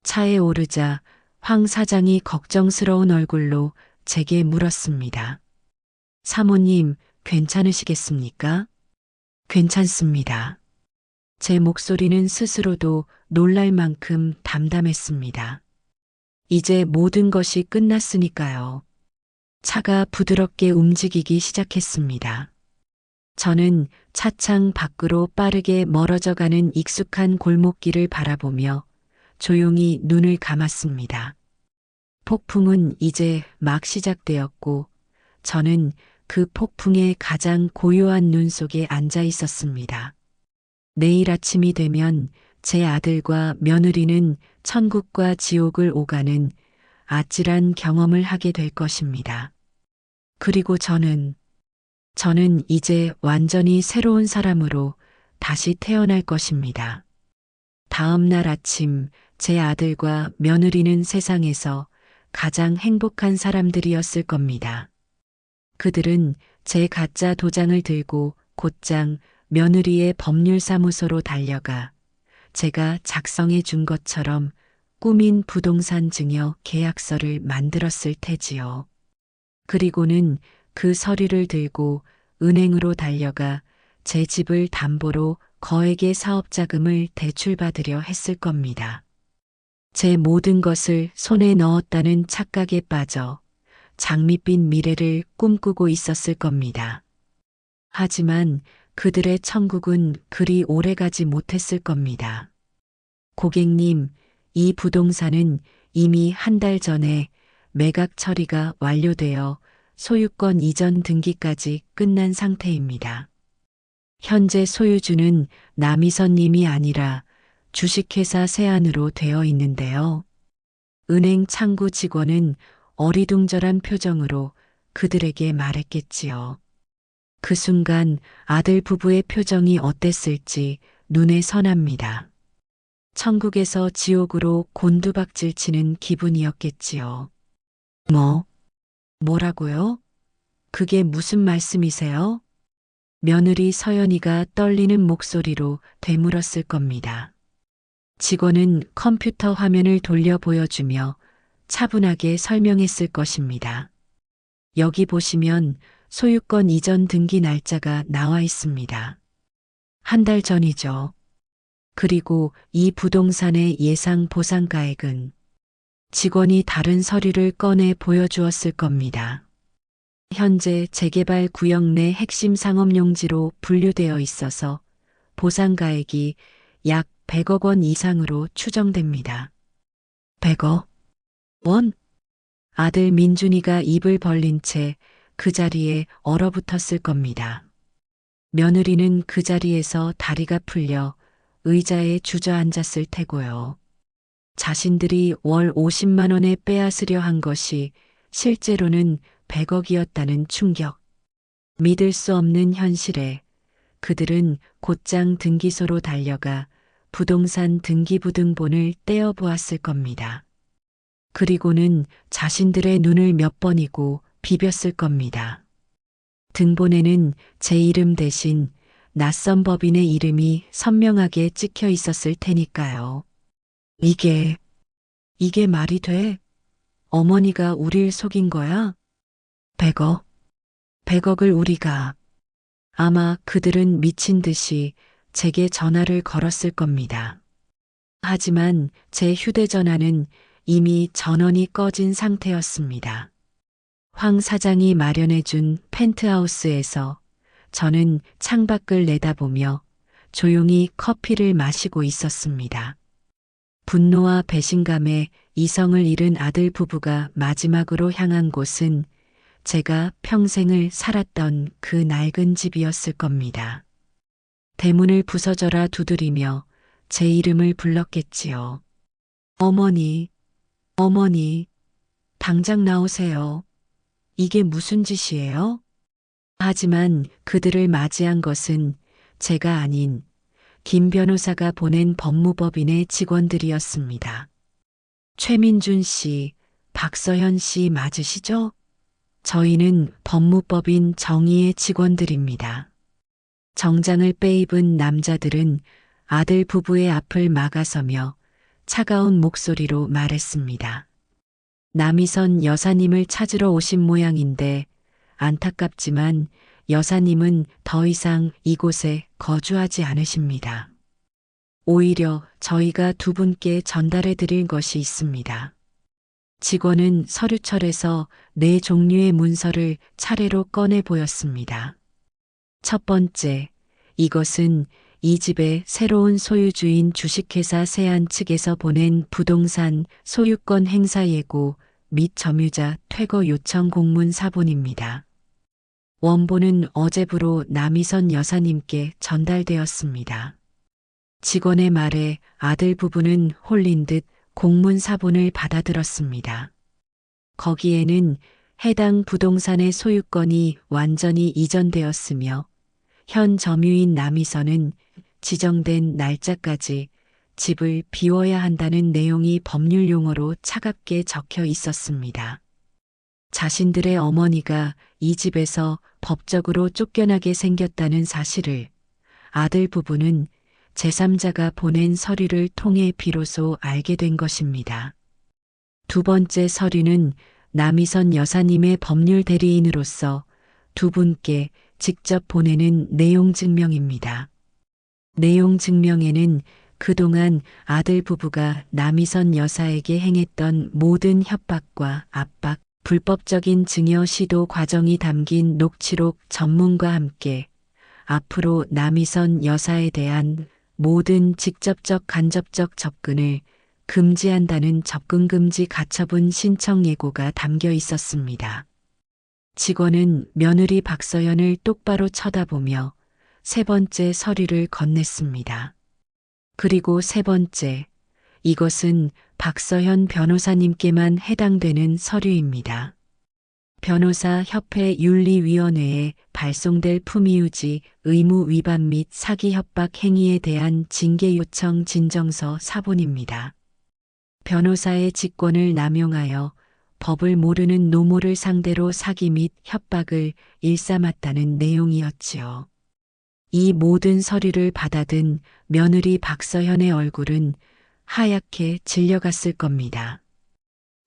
차에 오르자 황 사장이 걱정스러운 얼굴로 제게 물었습니다. 사모님, 괜찮으시겠습니까? 괜찮습니다. 제 목소리는 스스로도 놀랄 만큼 담담했습니다. 이제 모든 것이 끝났으니까요. 차가 부드럽게 움직이기 시작했습니다. 저는 차창 밖으로 빠르게 멀어져 가는 익숙한 골목길을 바라보며 조용히 눈을 감았습니다. 폭풍은 이제 막 시작되었고 저는 그 폭풍의 가장 고요한 눈 속에 앉아 있었습니다. 내일 아침이 되면 제 아들과 며느리는 천국과 지옥을 오가는 아찔한 경험을 하게 될 것입니다. 그리고 저는 이제 완전히 새로운 사람으로 다시 태어날 것입니다. 다음 날 아침 제 아들과 며느리는 세상에서 가장 행복한 사람들이었을 겁니다. 그들은 제 가짜 도장을 들고 곧장 며느리의 법률사무소로 달려가 제가 작성해 준 것처럼 꾸민 부동산 증여 계약서를 만들었을 테지요. 그리고는 그 서류를 들고 은행으로 달려가 제 집을 담보로 거액의 사업자금을 대출받으려 했을 겁니다. 제 모든 것을 손에 넣었다는 착각에 빠져 장밋빛 미래를 꿈꾸고 있었을 겁니다. 하지만 그들의 천국은 그리 오래가지 못했을 겁니다. 고객님, 이 부동산은 이미 한 달 전에 매각 처리가 완료되어 소유권 이전 등기까지 끝난 상태입니다. 현재 소유주는 남이선 님이 아니라 주식회사 세안으로 되어 있는데요. 은행 창구 직원은 어리둥절한 표정으로 그들에게 말했겠지요. 그 순간 아들 부부의 표정이 어땠을지 눈에 선합니다. 천국에서 지옥으로 곤두박질 치는 기분이었겠지요. 뭐라고요? 그게 무슨 말씀이세요? 며느리 서연이가 떨리는 목소리로 되물었을 겁니다. 직원은 컴퓨터 화면을 돌려 보여주며 차분하게 설명했을 것입니다. 여기 보시면 소유권 이전 등기 날짜가 나와 있습니다. 한 달 전이죠. 그리고 이 부동산의 예상 보상가액은 직원이 다른 서류를 꺼내 보여주었을 겁니다. 현재 재개발 구역 내 핵심 상업용지로 분류되어 있어서 보상가액이 약 100억 원 이상으로 추정됩니다. 100억 원? 아들 민준이가 입을 벌린 채 그 자리에 얼어붙었을 겁니다. 며느리는 그 자리에서 다리가 풀려 의자에 주저앉았을 테고요. 자신들이 월 50만 원에 빼앗으려 한 것이 실제로는 100억이었다는 충격. 믿을 수 없는 현실에 그들은 곧장 등기소로 달려가 부동산 등기부등본을 떼어보았을 겁니다. 그리고는 자신들의 눈을 몇 번이고 비볐을 겁니다. 등본에는 제 이름 대신 낯선 법인의 이름이 선명하게 찍혀 있었을 테니까요. 이게 말이 돼? 어머니가 우릴 속인 거야? 100억? 100억을 우리가. 아마 그들은 미친 듯이 제게 전화를 걸었을 겁니다. 하지만 제 휴대전화는 이미 전원이 꺼진 상태였습니다. 황 사장이 마련해준 펜트하우스에서 저는 창밖을 내다보며 조용히 커피를 마시고 있었습니다. 분노와 배신감에 이성을 잃은 아들 부부가 마지막으로 향한 곳은 제가 평생을 살았던 그 낡은 집이었을 겁니다. 대문을 부서져라 두드리며 제 이름을 불렀겠지요. 어머니, 당장 나오세요. 이게 무슨 짓이에요? 하지만 그들을 맞이한 것은 제가 아닌 김 변호사가 보낸 법무법인의 직원들이었습니다. 최민준 씨, 박서현 씨 맞으시죠? 저희는 법무법인 정의의 직원들입니다. 정장을 빼입은 남자들은 아들 부부의 앞을 막아서며 차가운 목소리로 말했습니다. 남이선 여사님을 찾으러 오신 모양인데 안타깝지만 여사님은 더 이상 이곳에 거주하지 않으십니다. 오히려 저희가 두 분께 전달해 드릴 것이 있습니다. 직원은 서류철에서 네 종류의 문서를 차례로 꺼내 보였습니다. 첫 번째, 이것은 이 집의 새로운 소유주인 주식회사 세안 측에서 보낸 부동산 소유권 행사 예고 및 점유자 퇴거 요청 공문 사본입니다. 원본은 어제부로 남이선 여사님께 전달되었습니다. 직원의 말에 아들 부부는 홀린 듯 공문 사본을 받아들었습니다. 거기에는 해당 부동산의 소유권이 완전히 이전되었으며 현 점유인 남이선은 지정된 날짜까지 집을 비워야 한다는 내용이 법률 용어로 차갑게 적혀 있었습니다. 자신들의 어머니가 이 집에서 법적으로 쫓겨나게 생겼다는 사실을 아들 부부는 제3자가 보낸 서류를 통해 비로소 알게 된 것입니다. 두 번째 서류는 남이선 여사님의 법률 대리인으로서 두 분께 직접 보내는 내용 증명입니다. 내용 증명에는 그동안 아들 부부가 남이선 여사에게 행했던 모든 협박과 압박, 불법적인 증여 시도 과정이 담긴 녹취록 전문과 함께 앞으로 남이선 여사에 대한 모든 직접적 간접적 접근을 금지한다는 접근금지 가처분 신청 예고가 담겨 있었습니다. 직원은 며느리 박서연을 똑바로 쳐다보며 세 번째 서류를 건넸습니다. 그리고 세 번째, 이것은 박서현 변호사님께만 해당되는 서류입니다. 변호사협회 윤리위원회에 발송될 품위유지 의무 위반 및 사기 협박 행위에 대한 징계 요청 진정서 사본입니다. 변호사의 직권을 남용하여 법을 모르는 노모를 상대로 사기 및 협박을 일삼았다는 내용이었지요. 이 모든 서류를 받아든 며느리 박서현의 얼굴은 하얗게 질려갔을 겁니다.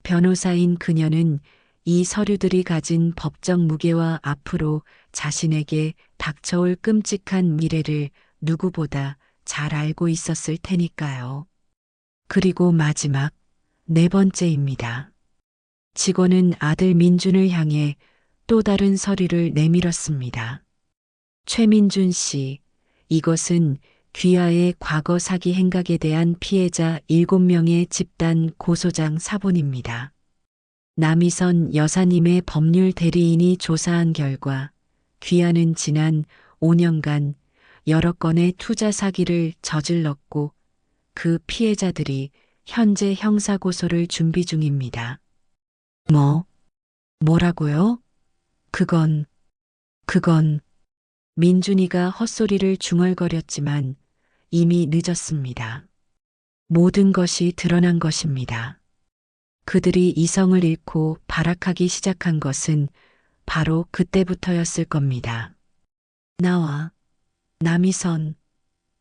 변호사인 그녀는 이 서류들이 가진 법적 무게와 앞으로 자신에게 닥쳐올 끔찍한 미래를 누구보다 잘 알고 있었을 테니까요. 그리고 마지막 네 번째입니다. 직원은 아들 민준을 향해 또 다른 서류를 내밀었습니다. 최민준 씨, 이것은 귀하의 과거 사기 행각에 대한 피해자 7명의 집단 고소장 사본입니다. 남이선 여사님의 법률 대리인이 조사한 결과 귀하는 지난 5년간 여러 건의 투자 사기를 저질렀고 그 피해자들이 현재 형사고소를 준비 중입니다. 뭐라고요? 그건 민준이가 헛소리를 중얼거렸지만 이미 늦었습니다. 모든 것이 드러난 것입니다. 그들이 이성을 잃고 발악하기 시작한 것은 바로 그때부터였을 겁니다. 나와, 남이선,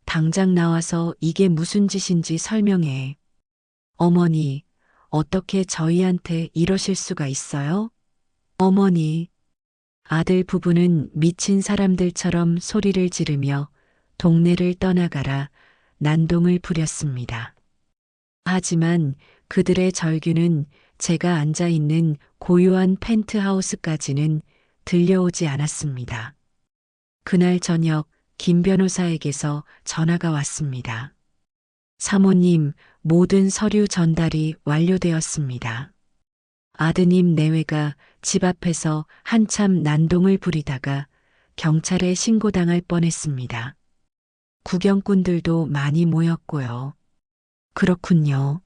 당장 나와서 이게 무슨 짓인지 설명해. 어머니, 어떻게 저희한테 이러실 수가 있어요? 어머니, 아들 부부는 미친 사람들처럼 소리를 지르며 동네를 떠나가라 난동을 부렸습니다. 하지만 그들의 절규는 제가 앉아 있는 고요한 펜트하우스까지는 들려오지 않았습니다. 그날 저녁 김 변호사에게서 전화가 왔습니다. 사모님, 모든 서류 전달이 완료되었습니다. 아드님 내외가 집 앞에서 한참 난동을 부리다가 경찰에 신고당할 뻔했습니다. 구경꾼들도 많이 모였고요. 그렇군요.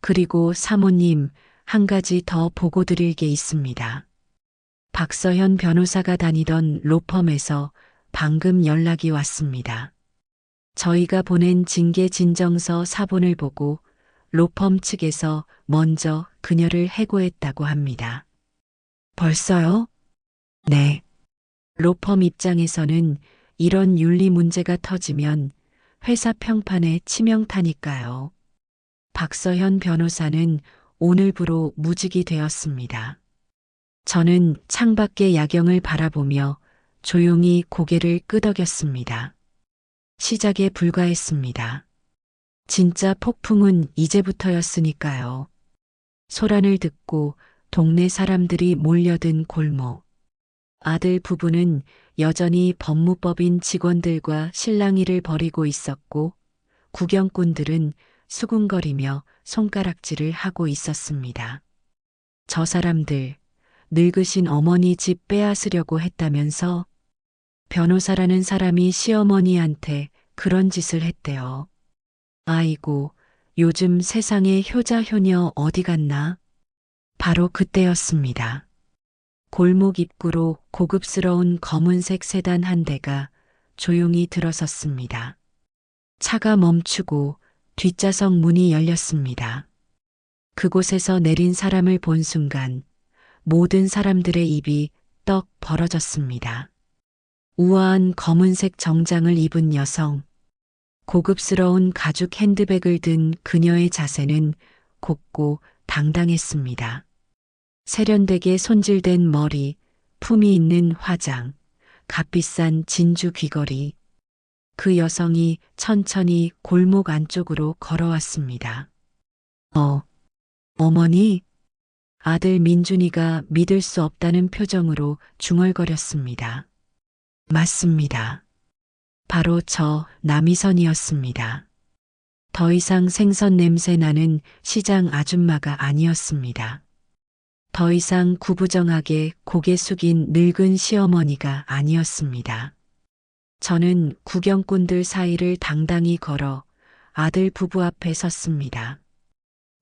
그리고 사모님, 한 가지 더 보고 드릴 게 있습니다. 박서현 변호사가 다니던 로펌에서 방금 연락이 왔습니다. 저희가 보낸 징계 진정서 사본을 보고 로펌 측에서 먼저 그녀를 해고했다고 합니다. 벌써요? 네. 로펌 입장에서는 이런 윤리 문제가 터지면 회사 평판에 치명타니까요. 박서현 변호사는 오늘부로 무직이 되었습니다. 저는 창밖의 야경을 바라보며 조용히 고개를 끄덕였습니다. 시작에 불과했습니다. 진짜 폭풍은 이제부터였으니까요. 소란을 듣고 동네 사람들이 몰려든 골목. 아들 부부는 여전히 법무법인 직원들과 실랑이를 벌이고 있었고 구경꾼들은 수군거리며 손가락질을 하고 있었습니다. 저 사람들, 늙으신 어머니 집 빼앗으려고 했다면서 변호사라는 사람이 시어머니한테 그런 짓을 했대요. 아이고, 요즘 세상에 효자 효녀 어디 갔나? 바로 그때였습니다. 골목 입구로 고급스러운 검은색 세단 한 대가 조용히 들어섰습니다. 차가 멈추고 뒷좌석 문이 열렸습니다. 그곳에서 내린 사람을 본 순간 모든 사람들의 입이 떡 벌어졌습니다. 우아한 검은색 정장을 입은 여성, 고급스러운 가죽 핸드백을 든 그녀의 자세는 곱고 당당했습니다. 세련되게 손질된 머리, 품이 있는 화장, 값비싼 진주 귀걸이. 그 여성이 천천히 골목 안쪽으로 걸어왔습니다. 어머니? 아들 민준이가 믿을 수 없다는 표정으로 중얼거렸습니다. 맞습니다. 바로 저 남이선이었습니다. 더 이상 생선 냄새 나는 시장 아줌마가 아니었습니다. 더 이상 구부정하게 고개 숙인 늙은 시어머니가 아니었습니다. 저는 구경꾼들 사이를 당당히 걸어 아들 부부 앞에 섰습니다.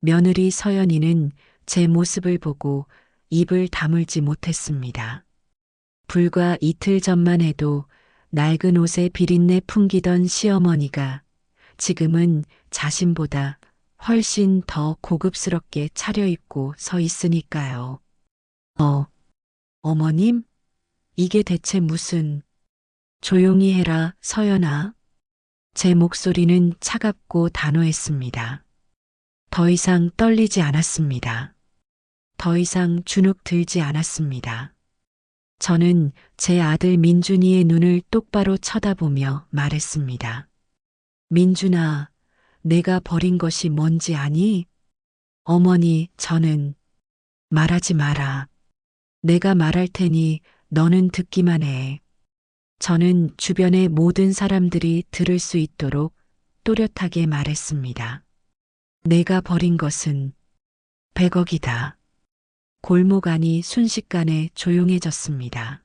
며느리 서연이는 제 모습을 보고 입을 다물지 못했습니다. 불과 이틀 전만 해도 낡은 옷에 비린내 풍기던 시어머니가 지금은 자신보다 훨씬 더 고급스럽게 차려입고 서 있으니까요. 어머님? 이게 대체 무슨... 조용히 해라, 서연아. 제 목소리는 차갑고 단호했습니다. 더 이상 떨리지 않았습니다. 더 이상 주눅 들지 않았습니다. 저는 제 아들 민준이의 눈을 똑바로 쳐다보며 말했습니다. 민준아, 내가 버린 것이 뭔지 아니? 어머니, 저는... 말하지 마라. 내가 말할 테니 너는 듣기만 해. 저는 주변의 모든 사람들이 들을 수 있도록 또렷하게 말했습니다. 내가 버린 것은 100억이다. 골목 안이 순식간에 조용해졌습니다.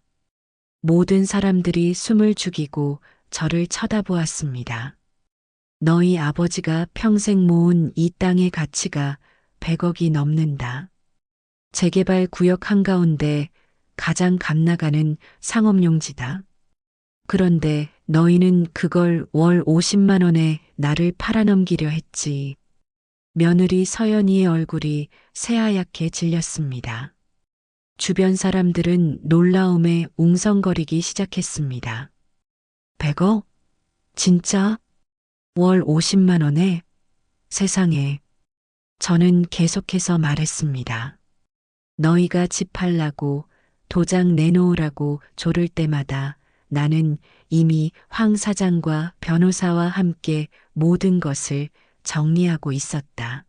모든 사람들이 숨을 죽이고 저를 쳐다보았습니다. 너희 아버지가 평생 모은 이 땅의 가치가 100억이 넘는다. 재개발 구역 한가운데 가장 값나가는 상업용지다. 그런데 너희는 그걸 월 50만 원에 나를 팔아넘기려 했지. 며느리 서연이의 얼굴이 새하얗게 질렸습니다. 주변 사람들은 놀라움에 웅성거리기 시작했습니다. 100억? 진짜? 월 50만 원에? 세상에. 저는 계속해서 말했습니다. 너희가 집 팔라고 도장 내놓으라고 조를 때마다 나는 이미 황 사장과 변호사와 함께 모든 것을 정리하고 있었다.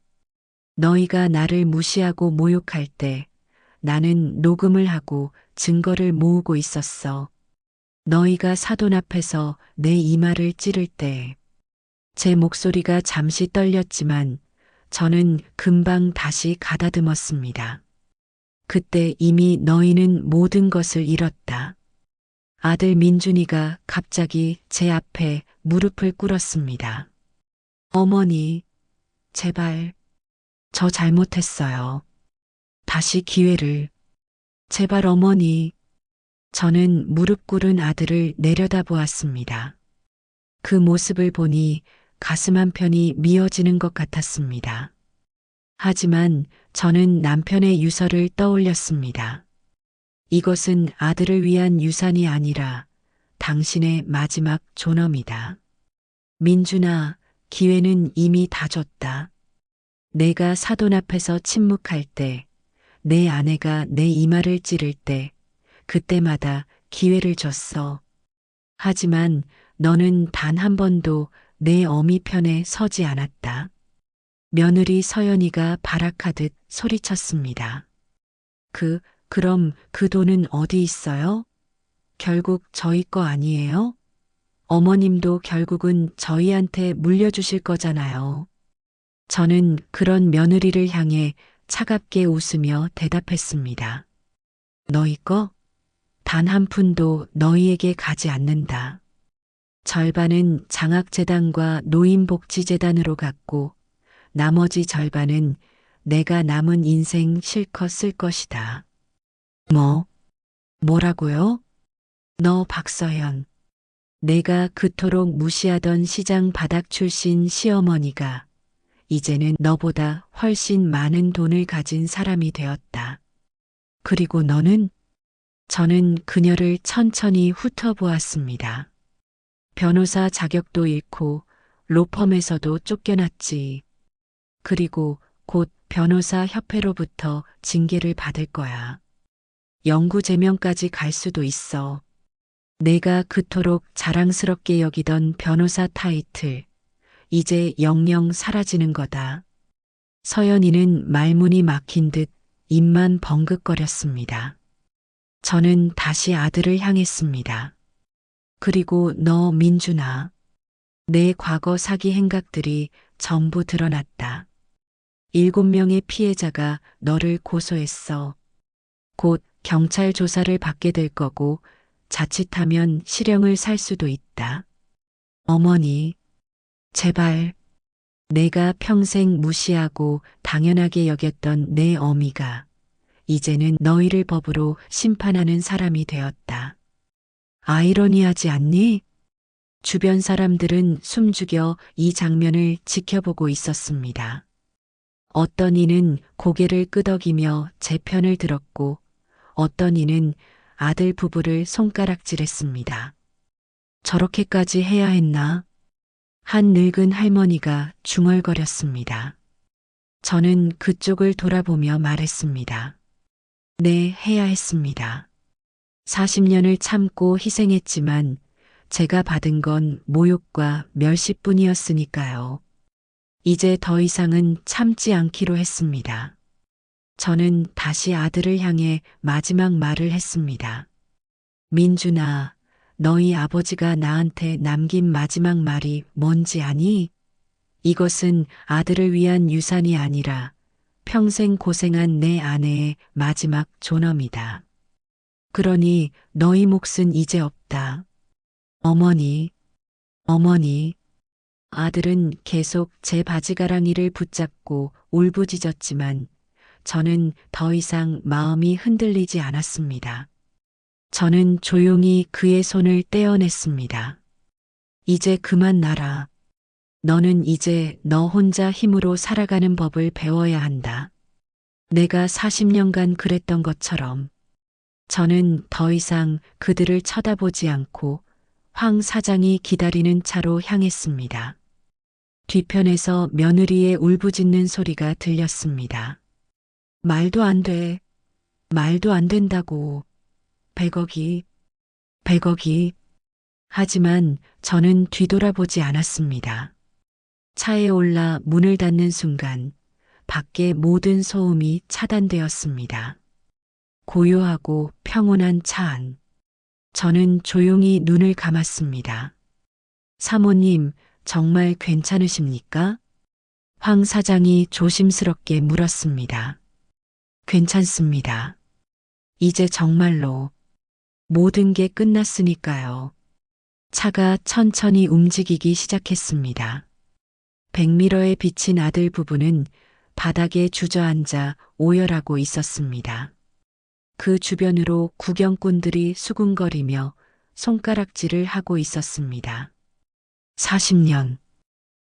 너희가 나를 무시하고 모욕할 때 나는 녹음을 하고 증거를 모으고 있었어. 너희가 사돈 앞에서 내 이마를 찌를 때 제 목소리가 잠시 떨렸지만 저는 금방 다시 가다듬었습니다. 그때 이미 너희는 모든 것을 잃었다. 아들 민준이가 갑자기 제 앞에 무릎을 꿇었습니다. 어머니, 제발, 저 잘못했어요. 다시 기회를. 제발 어머니. 저는 무릎 꿇은 아들을 내려다보았습니다. 그 모습을 보니 가슴 한편이 미어지는 것 같았습니다. 하지만 저는 남편의 유서를 떠올렸습니다. 이것은 아들을 위한 유산이 아니라 당신의 마지막 존엄이다. 민준아, 기회는 이미 다 줬다. 내가 사돈 앞에서 침묵할 때, 내 아내가 내 이마를 찌를 때, 그때마다 기회를 줬어. 하지만 너는 단 한 번도 내 어미 편에 서지 않았다. 며느리 서연이가 발악하듯 소리쳤습니다. 그럼 그 돈은 어디 있어요? 결국 저희 거 아니에요? 어머님도 결국은 저희한테 물려주실 거잖아요. 저는 그런 며느리를 향해 차갑게 웃으며 대답했습니다. 너희 거? 단 한 푼도 너희에게 가지 않는다. 절반은 장학재단과 노인복지재단으로 갔고 나머지 절반은 내가 남은 인생 실컷 쓸 것이다. 뭐라고요? 너 박서연. 내가 그토록 무시하던 시장 바닥 출신 시어머니가 이제는 너보다 훨씬 많은 돈을 가진 사람이 되었다. 그리고 너는? 저는 그녀를 천천히 훑어보았습니다. 변호사 자격도 잃고 로펌에서도 쫓겨났지. 그리고 곧 변호사 협회로부터 징계를 받을 거야. 영구 제명까지 갈 수도 있어. 내가 그토록 자랑스럽게 여기던 변호사 타이틀, 이제 영영 사라지는 거다. 서연이는 말문이 막힌 듯 입만 벙긋거렸습니다. 저는 다시 아들을 향했습니다. 그리고 너 민준아, 내 과거 사기 행각들이 전부 드러났다. 7명의 피해자가 너를 고소했어. 곧 경찰 조사를 받게 될 거고 자칫하면 실형을 살 수도 있다. 어머니, 제발. 내가 평생 무시하고 당연하게 여겼던 내 어미가 이제는 너희를 법으로 심판하는 사람이 되었다. 아이러니하지 않니? 주변 사람들은 숨죽여 이 장면을 지켜보고 있었습니다. 어떤 이는 고개를 끄덕이며 제 편을 들었고 어떤 이는 아들 부부를 손가락질했습니다. 저렇게까지 해야 했나? 한 늙은 할머니가 중얼거렸습니다. 저는 그쪽을 돌아보며 말했습니다. 네, 해야 했습니다. 40년을 참고 희생했지만 제가 받은 건 모욕과 멸시뿐이었으니까요. 이제 더 이상은 참지 않기로 했습니다. 저는 다시 아들을 향해 마지막 말을 했습니다. 민준아, 너희 아버지가 나한테 남긴 마지막 말이 뭔지 아니? 이것은 아들을 위한 유산이 아니라 평생 고생한 내 아내의 마지막 존엄이다. 그러니 너희 몫은 이제 없다. 어머니. 아들은 계속 제 바지가랑이를 붙잡고 울부짖었지만 저는 더 이상 마음이 흔들리지 않았습니다. 저는 조용히 그의 손을 떼어냈습니다. 이제 그만 놔라. 너는 이제 너 혼자 힘으로 살아가는 법을 배워야 한다. 내가 40년간 그랬던 것처럼. 저는 더 이상 그들을 쳐다보지 않고 황 사장이 기다리는 차로 향했습니다. 뒤편에서 며느리의 울부짖는 소리가 들렸습니다. 말도 안 돼. 말도 안 된다고. 100억이. 하지만 저는 뒤돌아보지 않았습니다. 차에 올라 문을 닫는 순간 밖의 모든 소음이 차단되었습니다. 고요하고 평온한 차 안. 저는 조용히 눈을 감았습니다. 사모님, 정말 괜찮으십니까? 황 사장이 조심스럽게 물었습니다. 괜찮습니다. 이제 정말로 모든 게 끝났으니까요. 차가 천천히 움직이기 시작했습니다. 백미러에 비친 아들 부부는 바닥에 주저앉아 오열하고 있었습니다. 그 주변으로 구경꾼들이 수군거리며 손가락질을 하고 있었습니다. 40년.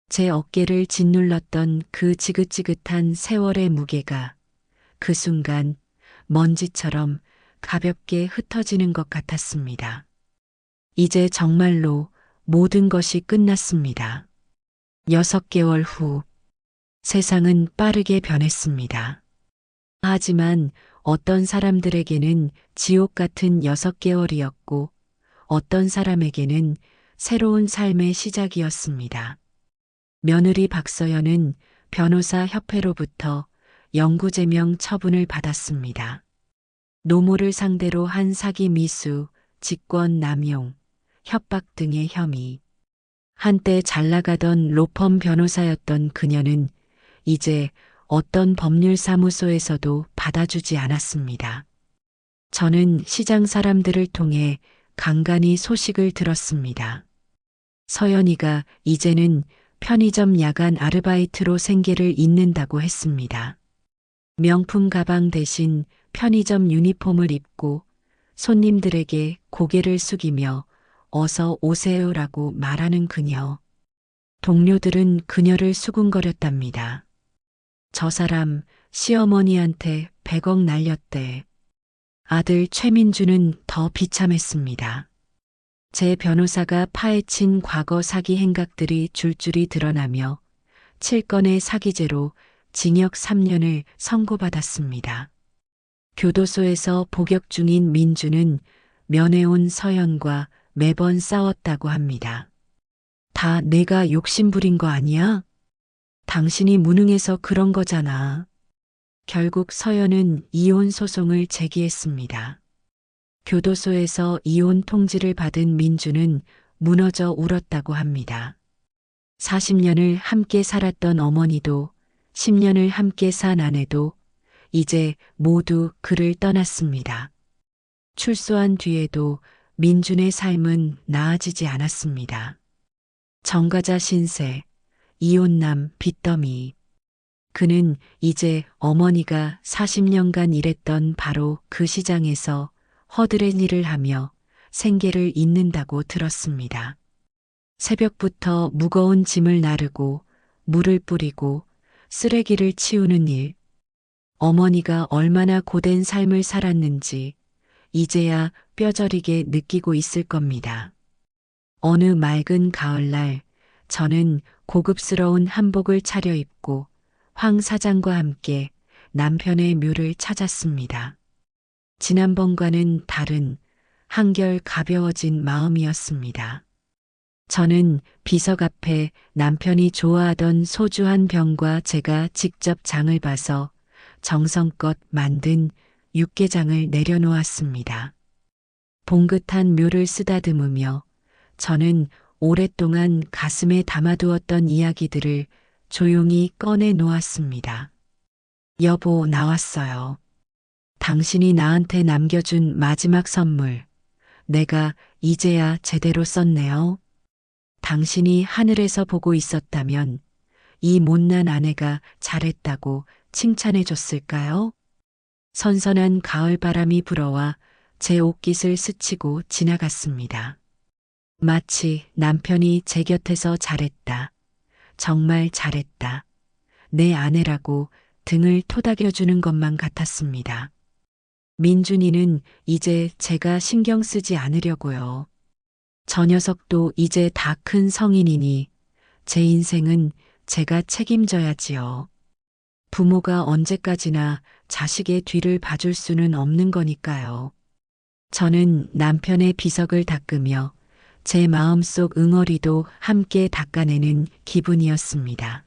제 어깨를 짓눌렀던 그 지긋지긋한 세월의 무게가 그 순간 먼지처럼 가볍게 흩어지는 것 같았습니다. 이제 정말로 모든 것이 끝났습니다. 6개월 후 세상은 빠르게 변했습니다. 하지만 어떤 사람들에게는 지옥 같은 6개월이었고 어떤 사람에게는 새로운 삶의 시작이었습니다. 며느리 박서연은 변호사 협회로부터 영구제명 처분을 받았습니다. 노모를 상대로 한 사기 미수, 직권 남용, 협박 등의 혐의. 한때 잘 나가던 로펌 변호사였던 그녀는 이제 어떤 법률사무소에서도 받아주지 않았습니다. 저는 시장 사람들을 통해 간간히 소식을 들었습니다. 서연이가 이제는 편의점 야간 아르바이트로 생계를 잇는다고 했습니다. 명품 가방 대신 편의점 유니폼을 입고 손님들에게 고개를 숙이며 어서 오세요라고 말하는 그녀. 동료들은 그녀를 수군거렸답니다. 저 사람 시어머니한테 100억 날렸대. 아들 최민주는 더 비참했습니다. 제 변호사가 파헤친 과거 사기 행각들이 줄줄이 드러나며 7건의 사기죄로 징역 3년을 선고받았습니다. 교도소에서 복역 중인 민주는 면회온 서연과 매번 싸웠다고 합니다. 다 내가 욕심부린 거 아니야? 당신이 무능해서 그런 거잖아. 결국 서연은 이혼 소송을 제기했습니다. 교도소에서 이혼 통지를 받은 민주는 무너져 울었다고 합니다. 40년을 함께 살았던 어머니도 10년을 함께 산 아내도 이제 모두 그를 떠났습니다. 출소한 뒤에도 민준의 삶은 나아지지 않았습니다. 정가자 신세, 이혼남 빚더미. 그는 이제 어머니가 40년간 일했던 바로 그 시장에서 허드렛 일을 하며 생계를 잇는다고 들었습니다. 새벽부터 무거운 짐을 나르고 물을 뿌리고 쓰레기를 치우는 일. 어머니가 얼마나 고된 삶을 살았는지 이제야 뼈저리게 느끼고 있을 겁니다. 어느 맑은 가을날 저는 고급스러운 한복을 차려입고 황 사장과 함께 남편의 묘를 찾았습니다. 지난번과는 다른 한결 가벼워진 마음이었습니다. 저는 비석 앞에 남편이 좋아하던 소주 한 병과 제가 직접 장을 봐서 정성껏 만든 육개장을 내려놓았습니다. 봉긋한 묘를 쓰다듬으며 저는 오랫동안 가슴에 담아두었던 이야기들을 조용히 꺼내 놓았습니다. 여보, 나왔어요. 당신이 나한테 남겨준 마지막 선물. 내가 이제야 제대로 썼네요. 당신이 하늘에서 보고 있었다면 이 못난 아내가 잘했다고 칭찬해 줬을까요? 선선한 가을바람이 불어와 제 옷깃을 스치고 지나갔습니다. 마치 남편이 제 곁에서 잘했다. 정말 잘했다. 내 아내라고 등을 토닥여주는 것만 같았습니다. 민준이는 이제 제가 신경 쓰지 않으려고요. 저 녀석도 이제 다 큰 성인이니 제 인생은 제가 책임져야지요. 부모가 언제까지나 자식의 뒤를 봐줄 수는 없는 거니까요. 저는 남편의 비석을 닦으며 제 마음속 응어리도 함께 닦아내는 기분이었습니다.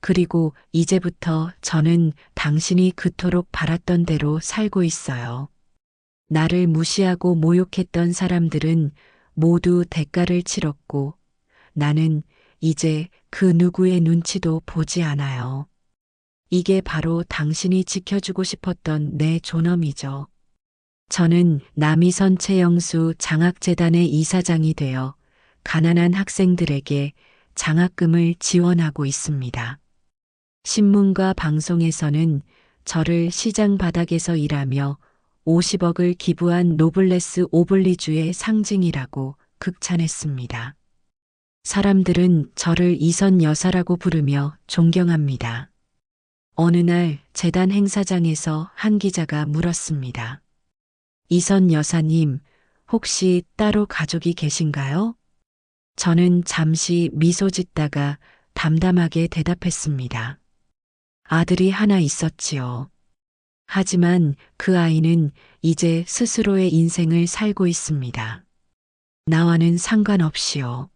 그리고 이제부터 저는 당신이 그토록 바랐던 대로 살고 있어요. 나를 무시하고 모욕했던 사람들은 모두 대가를 치렀고 나는 이제 그 누구의 눈치도 보지 않아요. 이게 바로 당신이 지켜주고 싶었던 내 존엄이죠. 저는 남이선 최영수 장학재단의 이사장이 되어 가난한 학생들에게 장학금을 지원하고 있습니다. 신문과 방송에서는 저를 시장 바닥에서 일하며 50억을 기부한 노블레스 오블리주의 상징이라고 극찬했습니다. 사람들은 저를 이선 여사라고 부르며 존경합니다. 어느 날 재단 행사장에서 한 기자가 물었습니다. 이선 여사님, 혹시 따로 가족이 계신가요? 저는 잠시 미소 짓다가 담담하게 대답했습니다. 아들이 하나 있었지요. 하지만 그 아이는 이제 스스로의 인생을 살고 있습니다. 나와는 상관없이요.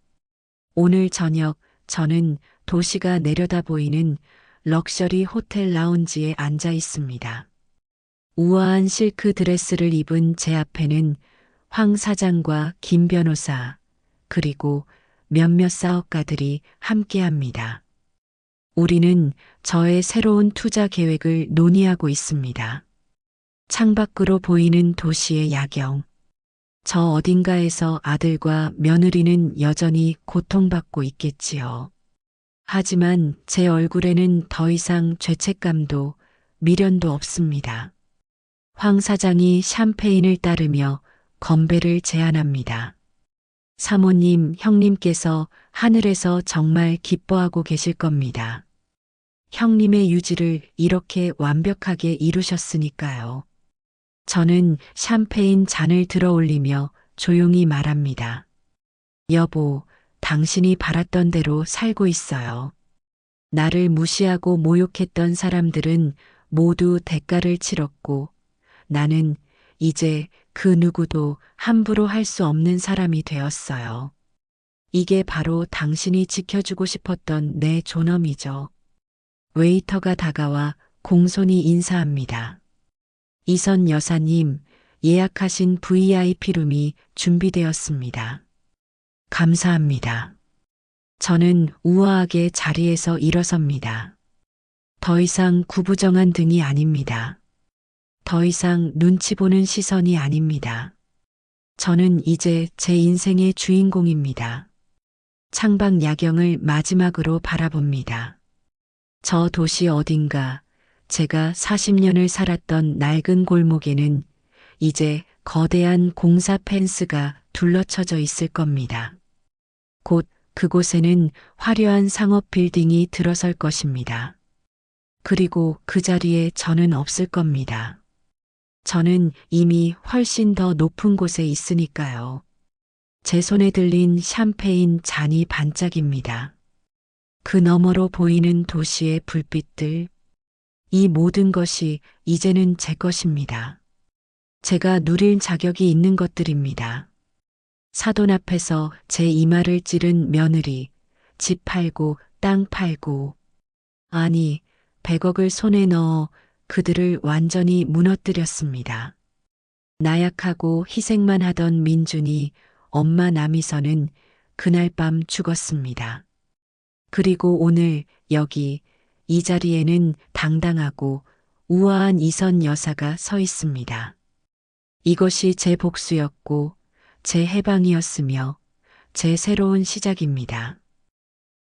오늘 저녁 저는 도시가 내려다 보이는 럭셔리 호텔 라운지에 앉아 있습니다. 우아한 실크 드레스를 입은 제 앞에는 황 사장과 김 변호사, 그리고 몇몇 사업가들이 함께합니다. 우리는 저의 새로운 투자 계획을 논의하고 있습니다. 창밖으로 보이는 도시의 야경. 저 어딘가에서 아들과 며느리는 여전히 고통받고 있겠지요. 하지만 제 얼굴에는 더 이상 죄책감도 미련도 없습니다. 황 사장이 샴페인을 따르며 건배를 제안합니다. 사모님, 형님께서 하늘에서 정말 기뻐하고 계실 겁니다. 형님의 유지를 이렇게 완벽하게 이루셨으니까요. 저는 샴페인 잔을 들어 올리며 조용히 말합니다. 여보, 당신이 바랐던 대로 살고 있어요. 나를 무시하고 모욕했던 사람들은 모두 대가를 치렀고 나는 이제 그 누구도 함부로 할 수 없는 사람이 되었어요. 이게 바로 당신이 지켜주고 싶었던 내 존엄이죠. 웨이터가 다가와 공손히 인사합니다. 이선 여사님, 예약하신 VIP룸이 준비되었습니다. 감사합니다. 저는 우아하게 자리에서 일어섭니다. 더 이상 구부정한 등이 아닙니다. 더 이상 눈치 보는 시선이 아닙니다. 저는 이제 제 인생의 주인공입니다. 창밖 야경을 마지막으로 바라봅니다. 저 도시 어딘가 제가 40년을 살았던 낡은 골목에는 이제 거대한 공사 펜스가 둘러쳐져 있을 겁니다. 곧 그곳에는 화려한 상업 빌딩이 들어설 것입니다. 그리고 그 자리에 저는 없을 겁니다. 저는 이미 훨씬 더 높은 곳에 있으니까요. 제 손에 들린 샴페인 잔이 반짝입니다. 그 너머로 보이는 도시의 불빛들, 이 모든 것이 이제는 제 것입니다. 제가 누릴 자격이 있는 것들입니다. 사돈 앞에서 제 이마를 찌른 며느리, 집 팔고 땅 팔고, 아니 100억을 손에 넣어 그들을 완전히 무너뜨렸습니다. 나약하고 희생만 하던 민준이 엄마 남이서는 그날 밤 죽었습니다. 그리고 오늘 여기 이 자리에는 당당하고 우아한 이선 여사가 서 있습니다. 이것이 제 복수였고 제 해방이었으며 제 새로운 시작입니다.